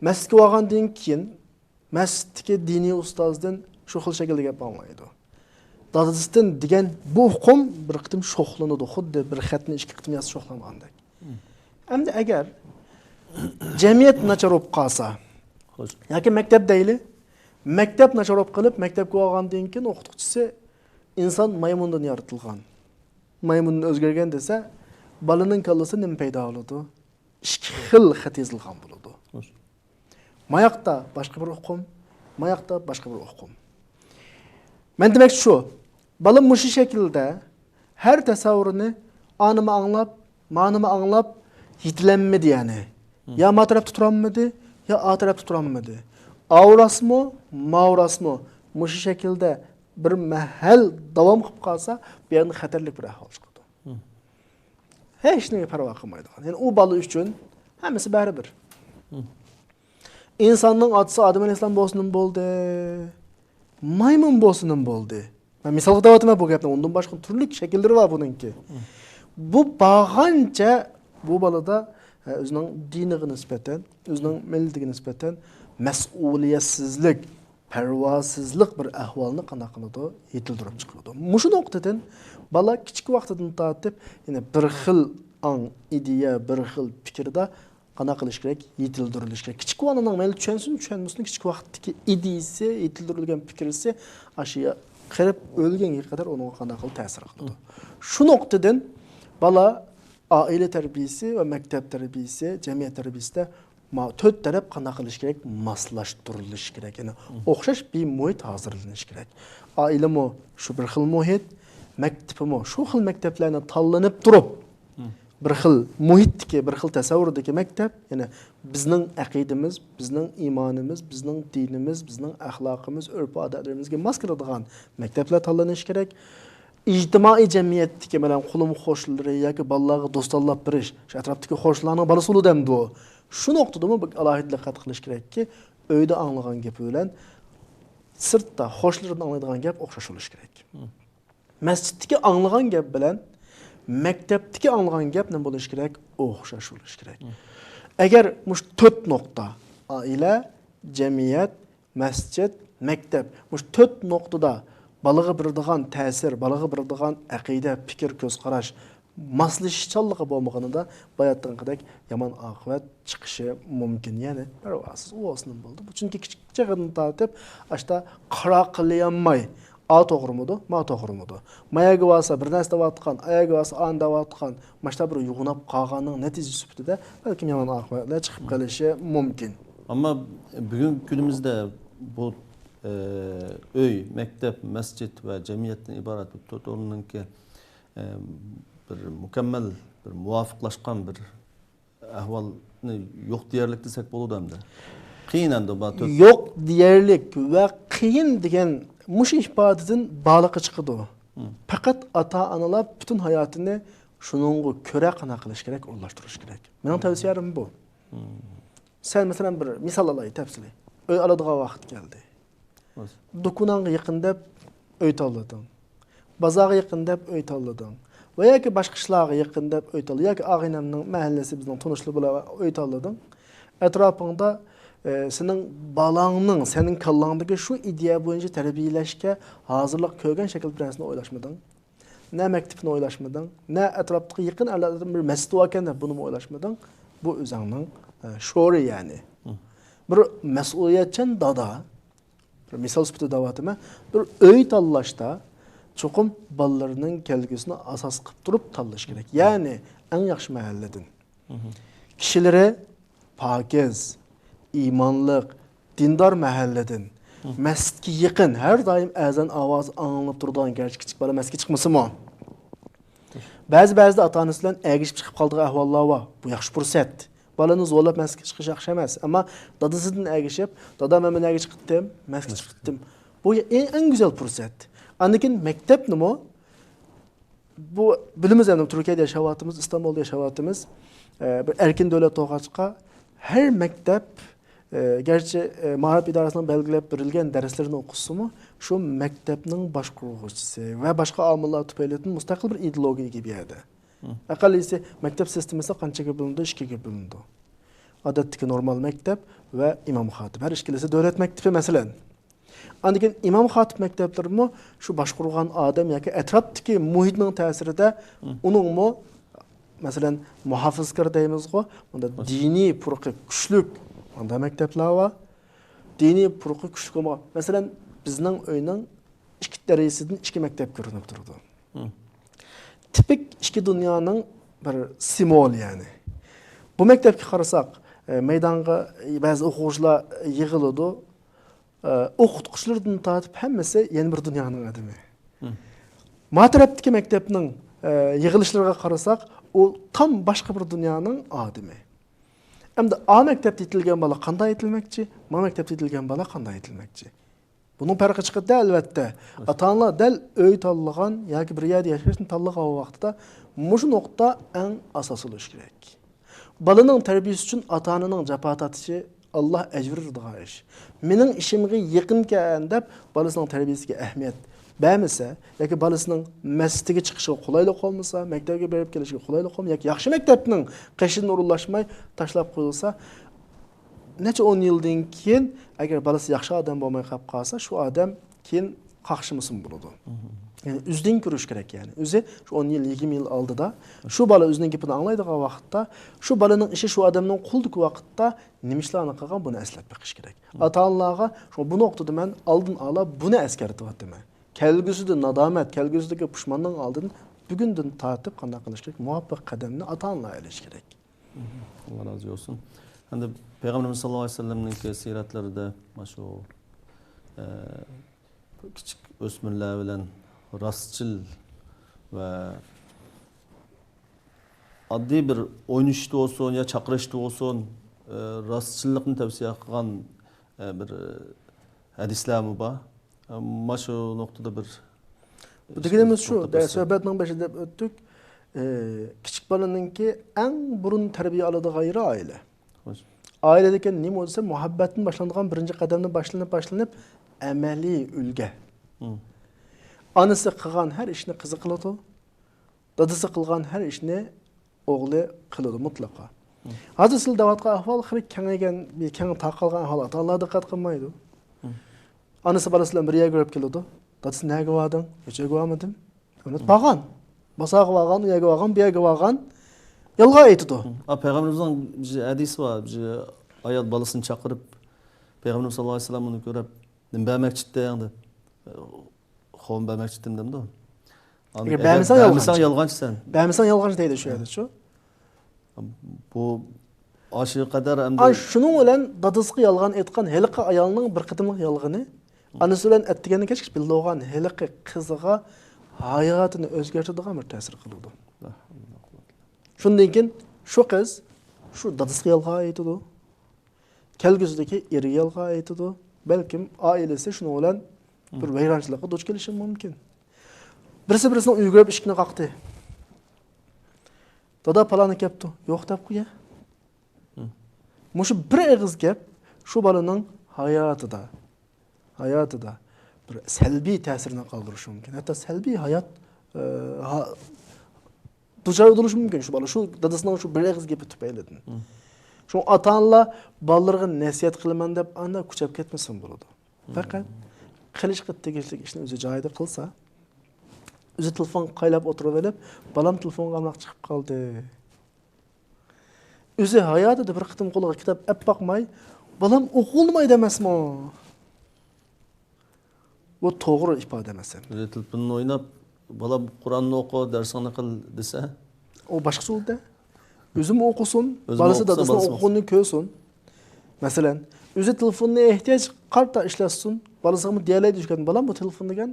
Masjidga borgandan keyin masjiddagi diniy ustozdan shu xil shaklda gap olmaydi. Dadasidan degan bu hukm bir qitim sho'xlanadi, xuddi bir xatni ikki qitim yozib sho'xlangandek. Endi agar jamiyat nachar bo'lib qolsa, yoki maktab deyli, maktab nachar bo'lib qilib, maktabga borgandan keyin o'qituvchisi inson maymundan yaratilgan. Maymundan o'zgargan desa, balaning kallasi nima paydo bo'ladi? Ikki xil xat yozilgan bo'ladi. Mayaqda başka bir hukm, mayaqda başka bir hukm. Men demek şu, balım bu şekilde her tasavvurunu anımı anlap, manımı anlap yitilenmedi yani. Ya ma taraf tuturanmadı, ya a taraf tuturanmadı. Avras mı, mavras mı? Bu şekilde bir mahal devam kılıp kalsa bir yandan xatarlik bir ahval çıkıyor. Hiç neye parva kılmaydı. Yani o balı üçün hemisi beraber. İnsanın adısı Adem Aleyhisselam bolsunun boldu, maymun bolsunun boldu. Ben misal davatım bu gapdan, ondan başka türlü şekilleri var bununki. Bu bağanca bu balada özünün diniga nispeten, özünün milletiga nispeten mas'uliyetsizlik parvosizlik bir ahvolni qanday qiladi yetildirib chiqadi. Mushu nuqtadan bola kichik vaqtidan tortib, yana bir xil ang, ideya, bir xil fikrda qanday qilish kerak, yetildirilish kerak. Kichik bolaning mayli tushunsin, tushunmasin, kichik vaqtdagi ideyasi, yetildirilgan fikrisi ashiya qirib o'lganga qadar onun qanday qilib ta'sir qiladi. Shu nuqtadan bola oila tarbiyasi va maktab tarbiyasi, jamiyat tarbiyasida to'rt taraf qanday qilish kerak, moslashtirilish kerak. Ya'ni o'xshash bir muhit hozirlanish kerak. Oilami shu bir xil muhit, maktabimi shu xil maktablarni tanlanib turib, bir xil muhitdagi, bir xil tasavvurdagi maktab, ya'ni bizning aqidamiz, bizning iymonimiz, bizning dinimiz, bizning axloqimiz, urf-odatlarimizga mos keladigan maktablar tanlanish kerak. İctimai jamiyatdagi bilan qo'lim xo'shlari yoki bolalarga do'stonlab berish, shu atrofdagi xo'shlarning bolasi bo'ladi bu. Shu nuqtadami bir alohida diqqat qilish kerakki, uyda anglagan gap bilan sirtda xo'shlardan anglaydigan gap o'xshash bo'lishi kerak. Masjiddagi anglagan gap bilan maktabdagi anglagan gap nima bo'lishi kerak? O'xshash bo'lishi kerak. Agar mush 4 nuqta, oila, jamiyat, masjid, maktab, mush 4 nuqtada balaga beradigan ta'sir, balaga beradigan aqida, fikr, ko'z qarash moslashishchanligi bo'lmaganida bayatdangidek yomon oqibat chiqishi mumkin. Ya'ni parvosiz o'sinin bo'ldi. Bu chunki kichikchadan tortib, ashta qara qilyolmay, a to'g'rimidi, ma to'g'rimidi. Mayaga bo'lsa bir narsa deyotgan, ayaga bo'lsa an deyotgan, mashta bir yug'unab qolganning natijasi sifatida balki yomon oqibatlar chiqib qolishi mumkin. Ammo bugungi kunimizda bu uy, maktab, masjid va jamiyatdan iborat bu to'rt o'rninki bir mukammal, bir muvofiqlashgan bir ahvolni yo'q deyarlik desak bo'ladi hamda. Qiyin endi bu to'rt. Yo'q deyarlik va qiyin degan mush ifodadan baliqqa chiqadi. Faqat ota-onalar butun hayotini shuningga ko'ra qana qilish kerak, o'rlashtirish kerak. Mening tavsiyalarim bu. Sen masalan bir misol olaylik, tafsili. Uy oladigan vaqt keldi. Do'konga yaqin deb uy tanlading. Bozorga yaqin deb uy tanlading. Va yoki boshqa ishlarga yaqin deb uy tanlading. Yoki og'inamning mahallasi bizning tanishlar bilan uy tanlading. Atrofingda sening balangning, sening kallangdagi shu ideya bo'yicha tarbiyalashga hozirlik ko'rgan shakl bilansini o'ylashmading. Ne maktabni o'ylashmading, ne atrofdagi yaqin avlodlardan bir masjid ekan deb buni o'ylashmading. Bu o'zingning sho'ri ya'ni. Bir mas'uliyatchan dada misal sifatida davatime bir uy tanlashda cho'qim bolalarning kelgusini asos qilib turib tanlash kerak. Ya'ni eng yaxshi mahalladan. Kishilari pokiz, iymonliq, dindor mahalladan, masjidga yaqin, har doim azon ovozi anglanib turadigan, garchi kichik bola masjidga chiqmasa-mo. Ba'zida ota-onasi bilan agishib chiqib qoldigan ahvollar bor. Bu yaxshi fursat. Balani zo'rlab masjidga chiqish yaxshi emas, ammo dadasidan agishib, "Dada, men menga chiqdim, masjidga chiqdim." Bu eng go'zal fursat. Andan maktab nima? Bu bilimiz endi Turkiyada yashayapmiz, Istanbulda yashayapmiz. Bir erkin davlat to'g'achqa har maktab garchi ma'rifat idorasining belgilab berilgan darslarni o'qisimi, shu maktabning boshqaruvchisi va boshqa omillar tufaylidan mustaqil bir ideologiyaga ega bo'ladi. Aqallisi maktab sistemasi qanchaga bo'lindi? 2ga bo'lindi. Odatdagi normal maktab va imom xatib. Har ikkalasi davlat maktabi masalan. Andan imom xatib maktablarimi shu boshqargan odam yoki atrofdagi muhitning ta'sirida uningmi masalan muhofizkor deymizku, unda diniy purqi kuchlik unda maktablar va diniy purqi kuchli bo'lgan. Masalan bizning uyning ikki darajasidan ikki maktab ko'rinib turadi. Tipik ikki dunyoning bir simvol yani. Bu maktabga qarasak, maydonga ba'zi o'quvchilar yig'iladi. O'qituvchilardan tortib hammasi yana bir dunyoning odami. Matrapdagi maktabning yig'ilishlariga qarasak, u tam boshqa bir dunyoning odami. Endi A maktabda yetilgan bola qanday yetilmoqchi, B maktabda yetilgan bola qanday yetilmoqchi? Bunun farqi chiqadi albatta. Ota-onalar dal uy tanlagan yoki bir yerda yashashni tanlagan vaqtida mushu nuqta eng asosiy bo'lishi kerak. Balaning tarbiyasi uchun ota-onaning jafo tortishi Allah ajr beradigan ish. Mening ishimga yaqin kelgan deb balasining tarbiyasiga ahamiyat bermasa yoki balasining masjidga chiqishiga qulaylik olmasa, maktabga berib kelishiga qulaylik olmasa yoki yaxshi maktabning qashidan o'rinlashmay tashlab qo'yilsa, necha 10 yildan keyin agar balasi yaxshi odam bo'lmay qolib qolsa, shu odam keyin qaqshimisin bo'ladi. Yani o'zidan ko'rish kerak yani. O'zi shu 10 yil, 20 yil oldida shu bola o'zining gapini anglaydigan vaqtda, shu bolaning ishi shu odamning qo'ldagi vaqtda nima ishlarni qilgan buni eslab beqish kerak. Ota-onalarga shu bu nuqtada men oldin ola buni eskartyapman. Kelgusida nadomat, kelgusidagi pushmonning oldin bugundan tortib qanday qilish kerak? Muvaffaq qadamni ota-onalar olish kerak. Allah razı olsun. Endi Peygamberimiz sallallohu alayhi vasallamning siratlarida mana shu kichik o'smirlar bilan rostchil va oddiy bir o'ynashda bo'lsin yo chaqirishda bo'lsin rostchillikni tavsiya qilgan bir hadislarmi bor. Mana shu nuqtada bir bu deganimiz shu, suhbatning boshida deb o'tdik. Kichik bolaninki eng burun tarbiya oladigan g'ayri oila. Oiladagi nima bo'lsa, muhabbatdan boshlanadigan birinchi qadamdan boshlanib amaliy ulga. Anası qilgan har ishni qizi qiladi. Dadasi qilgan har ishni o'g'li qiladi mutlaqo. Hozir siz davatga ahvol kengaygan, keng taqalgan ahvol ota-onalar diqqat qilmaydi. Anası balasi bilan bir yerga kirib keladi. Dadasi nega bording? Hech yerga bormadim. Uni borgan. Bosaga borgan, u yerga borgan, bu yerga borgan. Yolg'on aytdi. Peygamberimizning bir hadisi var. Bir ayol balasını chaqirib, Peygamberimiz sallallohu alayhi vasallam uni ko'rib, "Nima bermoqchida?" dedi. Xon bermoqchidim demdi. Bermisan yolg'onchisan. Bermisan yolg'onchi deydi shu yerda, shu. Bu aşı qadar endi shuning bilan dadasiga yolg'on aytgan heliqi ayolning bir qadimlik yolg'oni, anasi bilan atdigani kechki bildigan heliqi qiziga hayotini o'zgartiradigan bir ta'sir qildi. Shundan keyin shu qiz shu dadasiga yolg'on aytdi. Kelgusidagi eriga yolg'on aytdi. Balkim oilasi shuning bilan bir vayronchilikqa duch kelishi mumkin. Birisi birisini uyg'urib ishkini qaqdi. Dada palani kepti. Yo'q deb qo'ya. Mushu bir og'iz gap shu bolaning hayotida bir salbiy ta'sirini qoldirishi mumkin. Hatto salbiy hayot duchor bo'lishi mumkin shu bola. Shu dadasining shu bir og'iz gapi tufaylidan. Shu ota-onalar bolalarga nasihat qilaman deb anda kuchab ketmasin bo'ladi. Faqat qilishga tegishli ishni o'zi joyida qilsa, o'zi telefon qaylab o'tirib olib, balam telefonga amroq chiqib qoldi. O'zi hayotida bir qitim qo'liga kitob olib boqmay, balam o'qilmaydi emasmi? Bu to'g'ri ifoda emas. Telefonni o'ynab, balam Qur'onni o'qi, darsini qil desa, u boshqa so'zda. O'zim o'qisin, balasi dadasining o'qishini ko'rsin. Masalan, o'zi telefonni ehtiyoj qarta ishlatsin, balasiga diyalaydi ekan, balam bu telefon degan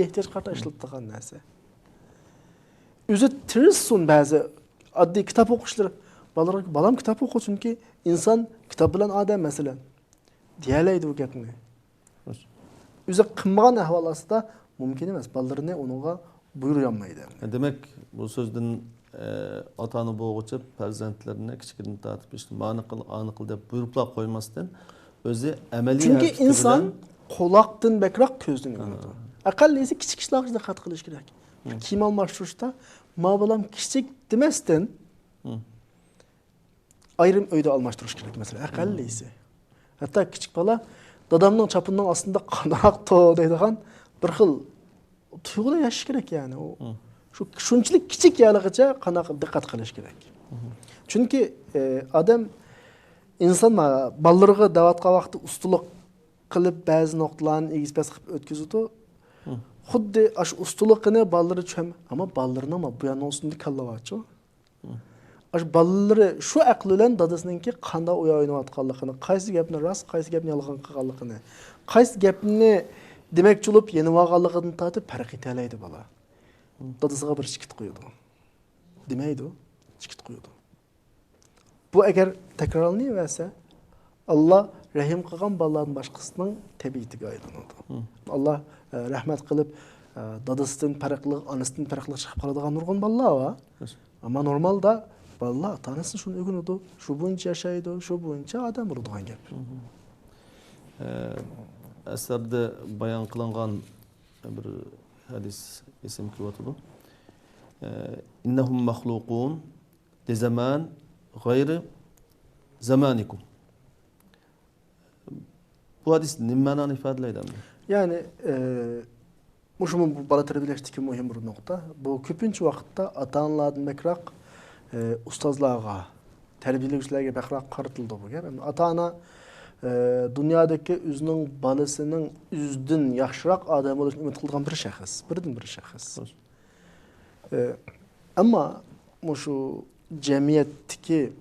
ehtiyoj qarta ishlatadigan narsa. O'zi tirishsin ba'zi oddiy kitob o'qishlari. Balam kitob o'qi chunki inson kitob bilan odam masalan diyalaydi bu gapni. O'zi qilmagan ahvol ostida mumkin emas, balalarni uningga buyurolmaydi. Demak, bu so'zdan ota-ona bo'g'ichi farzandlarini kichikdan tortib ishni ma'ni qil, ani qil deb buyruqlar qo'ymasdan o'zi amaliy chunki inson quloqdan bakroq ko'zdan ko'radi. Aqallisi kichik ishlarga diqqat qilish kerak. Kiyim almashtirishda ma bolam kichik demasdan ayrim uyda almashtirish kerak masalan. Aqallisi. Hatto kichik bola dadamning chapinining ostida qanaq to deydigan bir xil tuyg'ular yashash kerak yani. Shu shunchalik kichik yaligicha qanaqa diqqat qilish kerak. Chunki odam inson bolalarga da'vatga vaqti ustulik qilib ba'zi nuqtalarni egizpas qilib o'tkazadi. Xuddi shu ustulikni bolalari tusham, ammo bolalarning bu yana ustunda kallavatchi. Shu bolalari shu aql bilan dadasininki qanday o'ynayotganligini, qaysi gapni rost, qaysi gapni yolg'on qilganligini, qaysi gapni demakchi bo'lib yenib olganligini tatib farq etalaydi bola. Dadasiga bir chikit qo'yadi. Demaydi, chikit qo'yadi. Bu agar takrorlanaversa, Alloh rahim qilgan bolalarning boshqasining tabiatiga aylanadi. Alloh rahmat qilib, dadasidan farqli, onasidan farqli chiqib qoladigan nurg'un bolalar va ammo normalda bolalar ota-onasi shuni o'rganadi, shu bo'yicha yashaydi, shu bo'yicha odam bo'ladigan gap. Asarda bayon qilingan bir hadis esim kelyapti. İnnahum mahluqun li zaman g'ayri zamanikum. Bu hadis nimani ifodalaydi? Yani bu bala terbiyeleşteki muhim bir nokta. Bu köpünçü vakitte ata-analardan bekrak ustazlarga, terbiyeleyicislerge bekrak kartıldı bu. Yani ata-ana dünyadaki özünün balısının üzdün yaxşırak adam oluşunu ümit kılgan bir şahıs. Birden bir şahıs. Ama şu cemiyetteki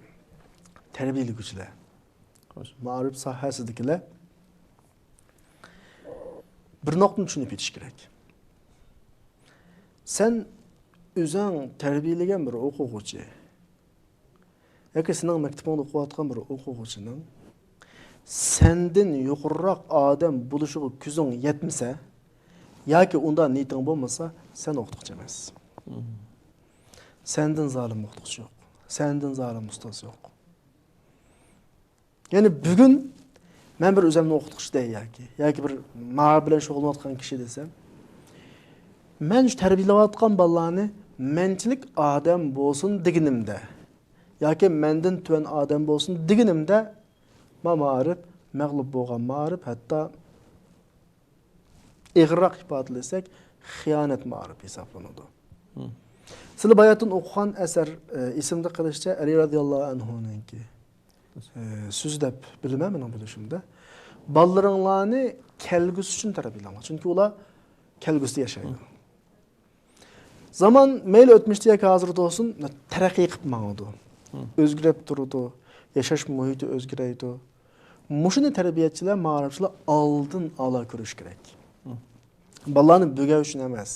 terbiyeleyicisler, ma'rif sahasıdakiler bir noktani tushunib yetish kerak. Sen o'zing tarbiyalagan bir o'quvchi yoki sening maktabingda o'qiyotgan bir o'quvchining sendin yuqoriroq odam bo'lishiga ko'zing yetmasa yoki undan niyating bo'lmasa, sen o'qituvchi emas. Sendin zolim o'qituvchi yo'q. Sendin zolim ustoz yo'q. Yani bugun men bir o'zimni o'qituvchi dey yoki bir ma bilan shug'ullanayotgan kishi desam, men shu tarbiyalayotgan bolalarni menchilik odam bo'lsin deganimda yoki mendan tuvan odam bo'lsin deganimda ma'rif mag'lub bo'lgan ma'rif, hatto ig'roq ifodalasak xiyonat ma'rif hisoblanadi. Sizlar bayatdan o'qigan asar ismda qilishcha Ali radhiyallohu anhu'ningki söz deb bilmem mening bilishimda. Ballariңlarni kelgusi uchun tarbiyalanglar. Chunki ular kelgusida yashaydi. Zaman meyli o'tmishda yoki hozirda olsin, taraqqiy qilib mangdi. O'zgarib turdi, yashash muhiti o'zgaraydi. Mushuni tarbiyachilar, ma'rifchilar oldin ola ko'rish kerak. Ballani bugun uchun emas,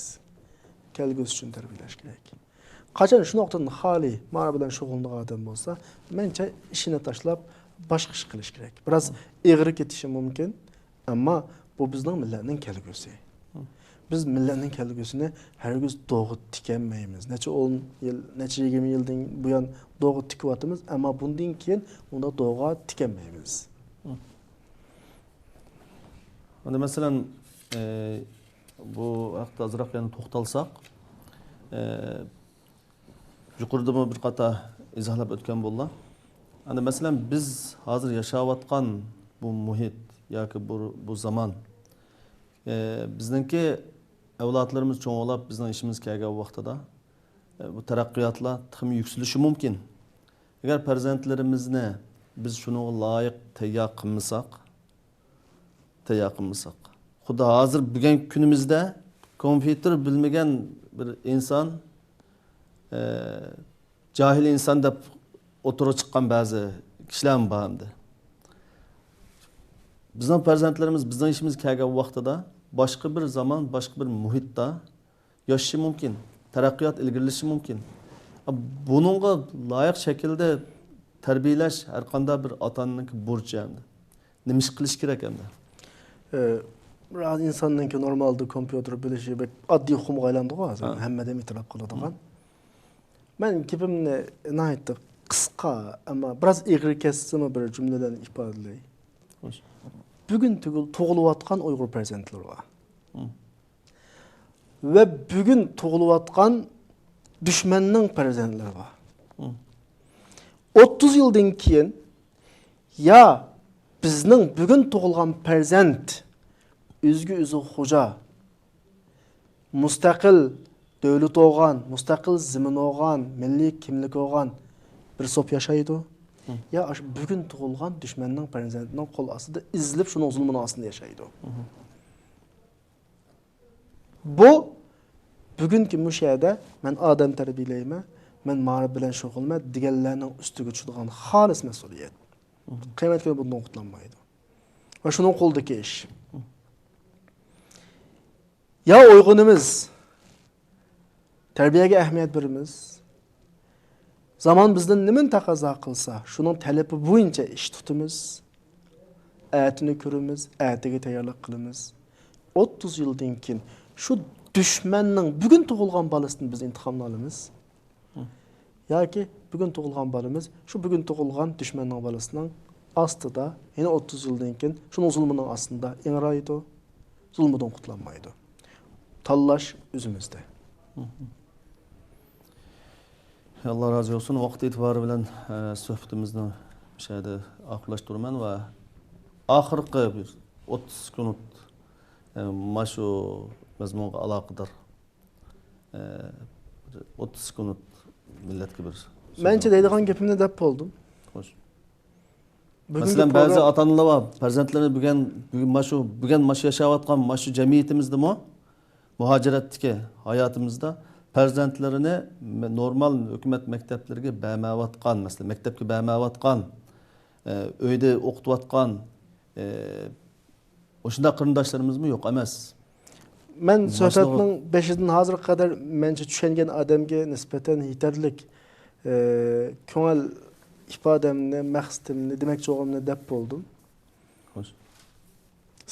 kelgusi uchun tarbiyalash kerak. Qachon shu nuqtadan xoli ma'rif bilan shug'ullangan odam bo'lsa, mencha ishini tashlab boshqa ish qilish kerak. Biroz ig'ri ketishi mumkin, ammo bu bizning millatning kelgusi. Biz millatning kelgusini hargiz doğru tikenmeyimiz. Neçe 10 yıl, neçe 20 yıldan bu yan doğru tikyapmiz, ammo bundan keyin unda doğru tikenmeyimiz. Hani mesela bu haqda azroq yana to'xtalsak, yuqorida bir qata izohlab o'tgan bo'ldi. Hani mesela biz hozir yashayotgan bu muhit yoki bu zaman bizningki avlodlarimiz cho'ng'ilab bizning ishimiz kelgan vaqtida bu taraqqiyotlar tixmi yuksalishi mumkin. Agar farzandlarimizni biz shuni loyiq tayyor qilmasak, xudo hozir bugungi kunimizda kompyuter bilmagan bir inson jahil inson deb o'tirib chiqqan ba'zi kishilar bor endi. Bizning farzandlarimiz bizning ishimiz kelgan vaqtida boshqa bir zaman, boshqa bir muhitda yashashi mumkin, taraqqiyot ilgirilishi mumkin. Buningga loyiq shaklda tarbiyalash har qanday bir ota-onaning burchi endi. Nima ish qilish kerak endi? Biraz insanın ki normalde kompüter bilishi oddiy xumga aylandi-ku hozir. Hammada e'tirof qiladigan. Men kepimni naytdi qisqa, ammo biraz ig'ri kessimi bir jumladan ifodalay. Bugün tug'ilayotgan Uyg'ur farzandlari bor. Ve bugün tug'ilayotgan düşmanning farzandlari bor. 30 yıldan keyin ya bizning bugün tug'ilgan farzand o'zga xo'ja, mustaqil davlat olgan, mustaqil zimin olgan, milliy kimlik olgan bir sop yashaydi. Ya bugün tug'ilgan düşmanning farzandining qo'l ostida izlib shuni zulmini ostida yashaydi. Bu bugungi mushayda men odam tarbiyalayman, men ma'rif bilan shug'ullanman deganlarning ustiga tushadigan xolis mas'uliyat. Qiymatga bundan qutlanmaydi. Va shuning qo'ldagi ish. Ya uyg'unimiz tarbiyaga ahamiyat beramiz. Zaman bizden nimin taqozo qilsa, şunun talabi bo'yicha ish tutimiz, ayatini ko'ramiz, ayatiga tayyorlik qilamiz. 30 yildan keyin shu dushmanning bugun tug'ilgan bolasini biz intiqomni olamiz. Yoki bugun tug'ilgan bolamiz shu bugun tug'ilgan dushmanning bolasining ostida, yana 30 yildan keyin shuning zulmining ostida ingraydi, zulmidan qutlanmaydi. Tanlash o'zimizda. Allah razı olsun. Vaqt etibarı bilan suhbatimizni shayda oxirlashtirman va oxirgi bir 30 kunut maşu mazmunga aloqador 30 kunut millatga bir. Mençe deydigan gapimni deb bo'ldim. Xo'sh. Bugungi Masalan, ba'zi program- ota-onalar bor, farzandlarini bugun maşu yashayotgan maşu jamiyatimizdami, muhojiratdagi hayotimizda farzandlarini normal hukumat maktablariga bermayotgan, masalan, maktabga bermayotgan, uyda o'qitayotgan o'shunday qarindoshlarimizmi yo'q emas. Men suhbatning 5-dan hozirga qadar mençe tushungan odamga nisbatan yetarlik ko'ngil ifodamni, maqsadimni, demoqchi bo'lganimni deb bo'ldim. Xo'sh.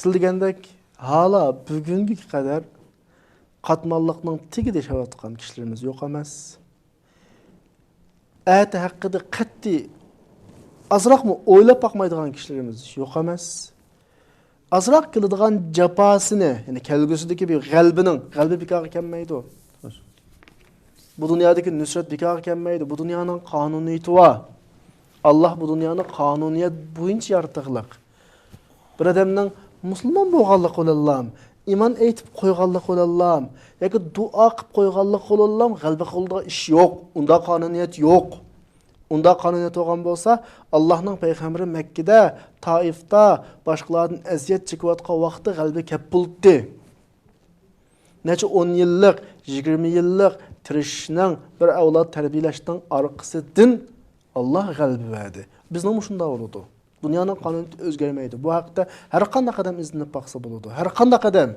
Siz degandek hala bugunga qadar qatmanlıqning tigida yashayotgan kishilarimiz yo'q emas. Ati haqida qat'iy azroqmi o'ylab boqmaydigan kishilarimiz yo'q emas. Azroq qiladigan jafosini, ya'ni kelgusidagi bir g'albi bekorga kelmaydi. Xo'sh. Bu dunyodagi nusrat bekorga kelmaydi. Bu dunyoning qonuniyati bor. Allah bu dunyoni qonuniyat bo'yicha yaratdiqliq. Bir odamning musulmon bo'lganligi qo'lillam, iman aytib qo'yganligi qo'lillam, yoki duo qilib qo'yganligi qo'lillam, g'alba qiladigan ish yo'q. Unda qonuniyat yo'q. Unda qonuniyat bo'lgan bo'lsa, Allohning payg'ambari Makkada, Toifda boshqalardan aziyat chekayotgan vaqtda g'alba kelib bo'ldi. Necha 10 yillik, 20 yillik tirishning bir avlod tarbiyalashning orqasidan Allah g'albi verdi. Bizning shunda bo'ladi. Dunyoning qonuni o'zgarmaydi. Bu haqda har qanday qadam izlanib baqsa bo'ladi. Har qanday qadam.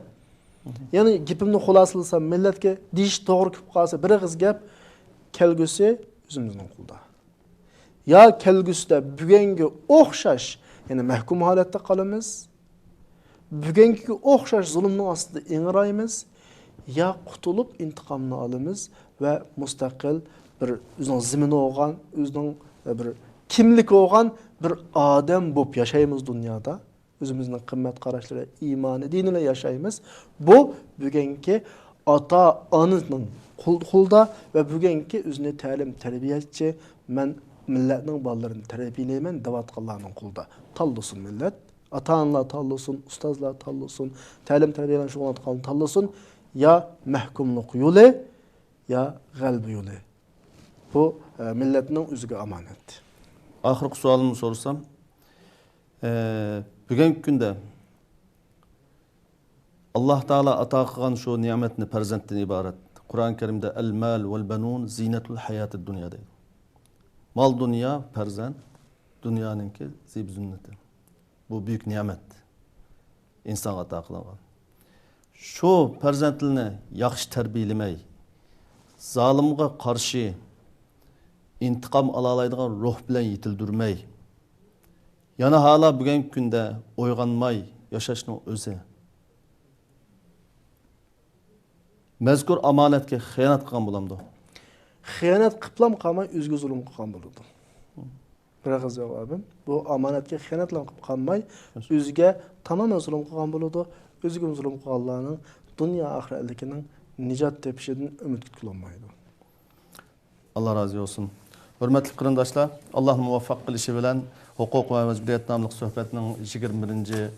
Ya'ni gapimni xulosalasam, millatga deyish to'g'ri kelib qolsa, bir og'iz gap kelgusi o'zimizning qo'lda. Ya kelgusida bugungi o'xshash, ya'ni mahkum holatda qolamiz. Bugungi o'xshash zulmning ostida ing'iraymiz, ya qutulib intiqomni olamiz va mustaqil bir o'zining zimini olgan, o'zining bir kimlik olgan bir odam bo'lib yashaymiz dunyoda. O'zimizning qimmat qarashlari, iymoni, dinini yashaymiz. Bu bugungi ota-onaning qo'lda va bugungi o'zini ta'lim tarbiyatchi men millatning bolalarini tarbiyalayman devatqanlarning qo'lda. Tanlasin millat, ota-onalar tanlasin, ustozlar tanlasin, ta'lim tarbiyalash shug'ullangan tanlasin, ya mahkumlik yo'li ya g'albi yo'li. Bu millatning o'ziga omonat. Oxirgi savolimni so'rasam, bugungi kunda Alloh taolo ato qilgan shu ne'matni farzanddan iborat. Qur'on Karimda al-mal wal banun zinatul hayatid dunya deydi. Mal dunyo, farzand dunyoninki zeb-ziynati. Bu buyuk ne'mat. Insonga ato qilingan. Shu farzandlarni yaxshi tarbiyalamay, zolimga qarshi intiqom ola oladigan ruh bilan yetildirmay, yana hala bugungi kunda o'yg'onmay yashashning o'zi mazkur omonatga xiyonat qilgan bo'lamdi. Xiyonat qilib qolmay o'zga zulm qilgan bo'ladi. Bir og'iz javobim, bu omonatga xiyonat qilib qolmay o'ziga tamoman zulm qilgan bo'ladi. O'ziga zulm qilganlarning dunyo oxiratligining nijot tepishidan umid qilolmaydi. Allah razı olsun. Hürmetli qarindoshlar, Allohning muvaffaq qilishi bilan huquq va majburiyat nomli suhbatning 21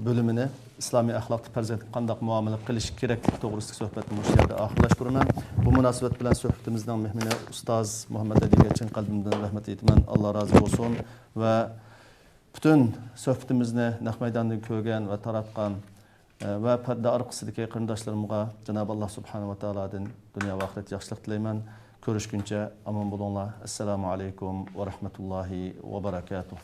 bölümünü İslami ahlaklı farzandga qanday muomala qilish kerakligi to'g'risidagi suhbatni bu yerda oxirlashtiraman. Bu munosabat bilan suhbatimizning mehmoni ustoz Muhammad Aliga chin qalbimdan rahmat aytaman. Alloh rozi bo'lsin va butun suhbatimizni naq maydonda ko'rgan va taratgan va parda orqasidagi qarindoshlarimga Janob Alloh subhanahu va taolodan dunyo va oxirat yaxshilik tilayman. Görüşkünce aman bulunlar. Esselamu aleyküm ve rahmetullahi ve berekatuhu.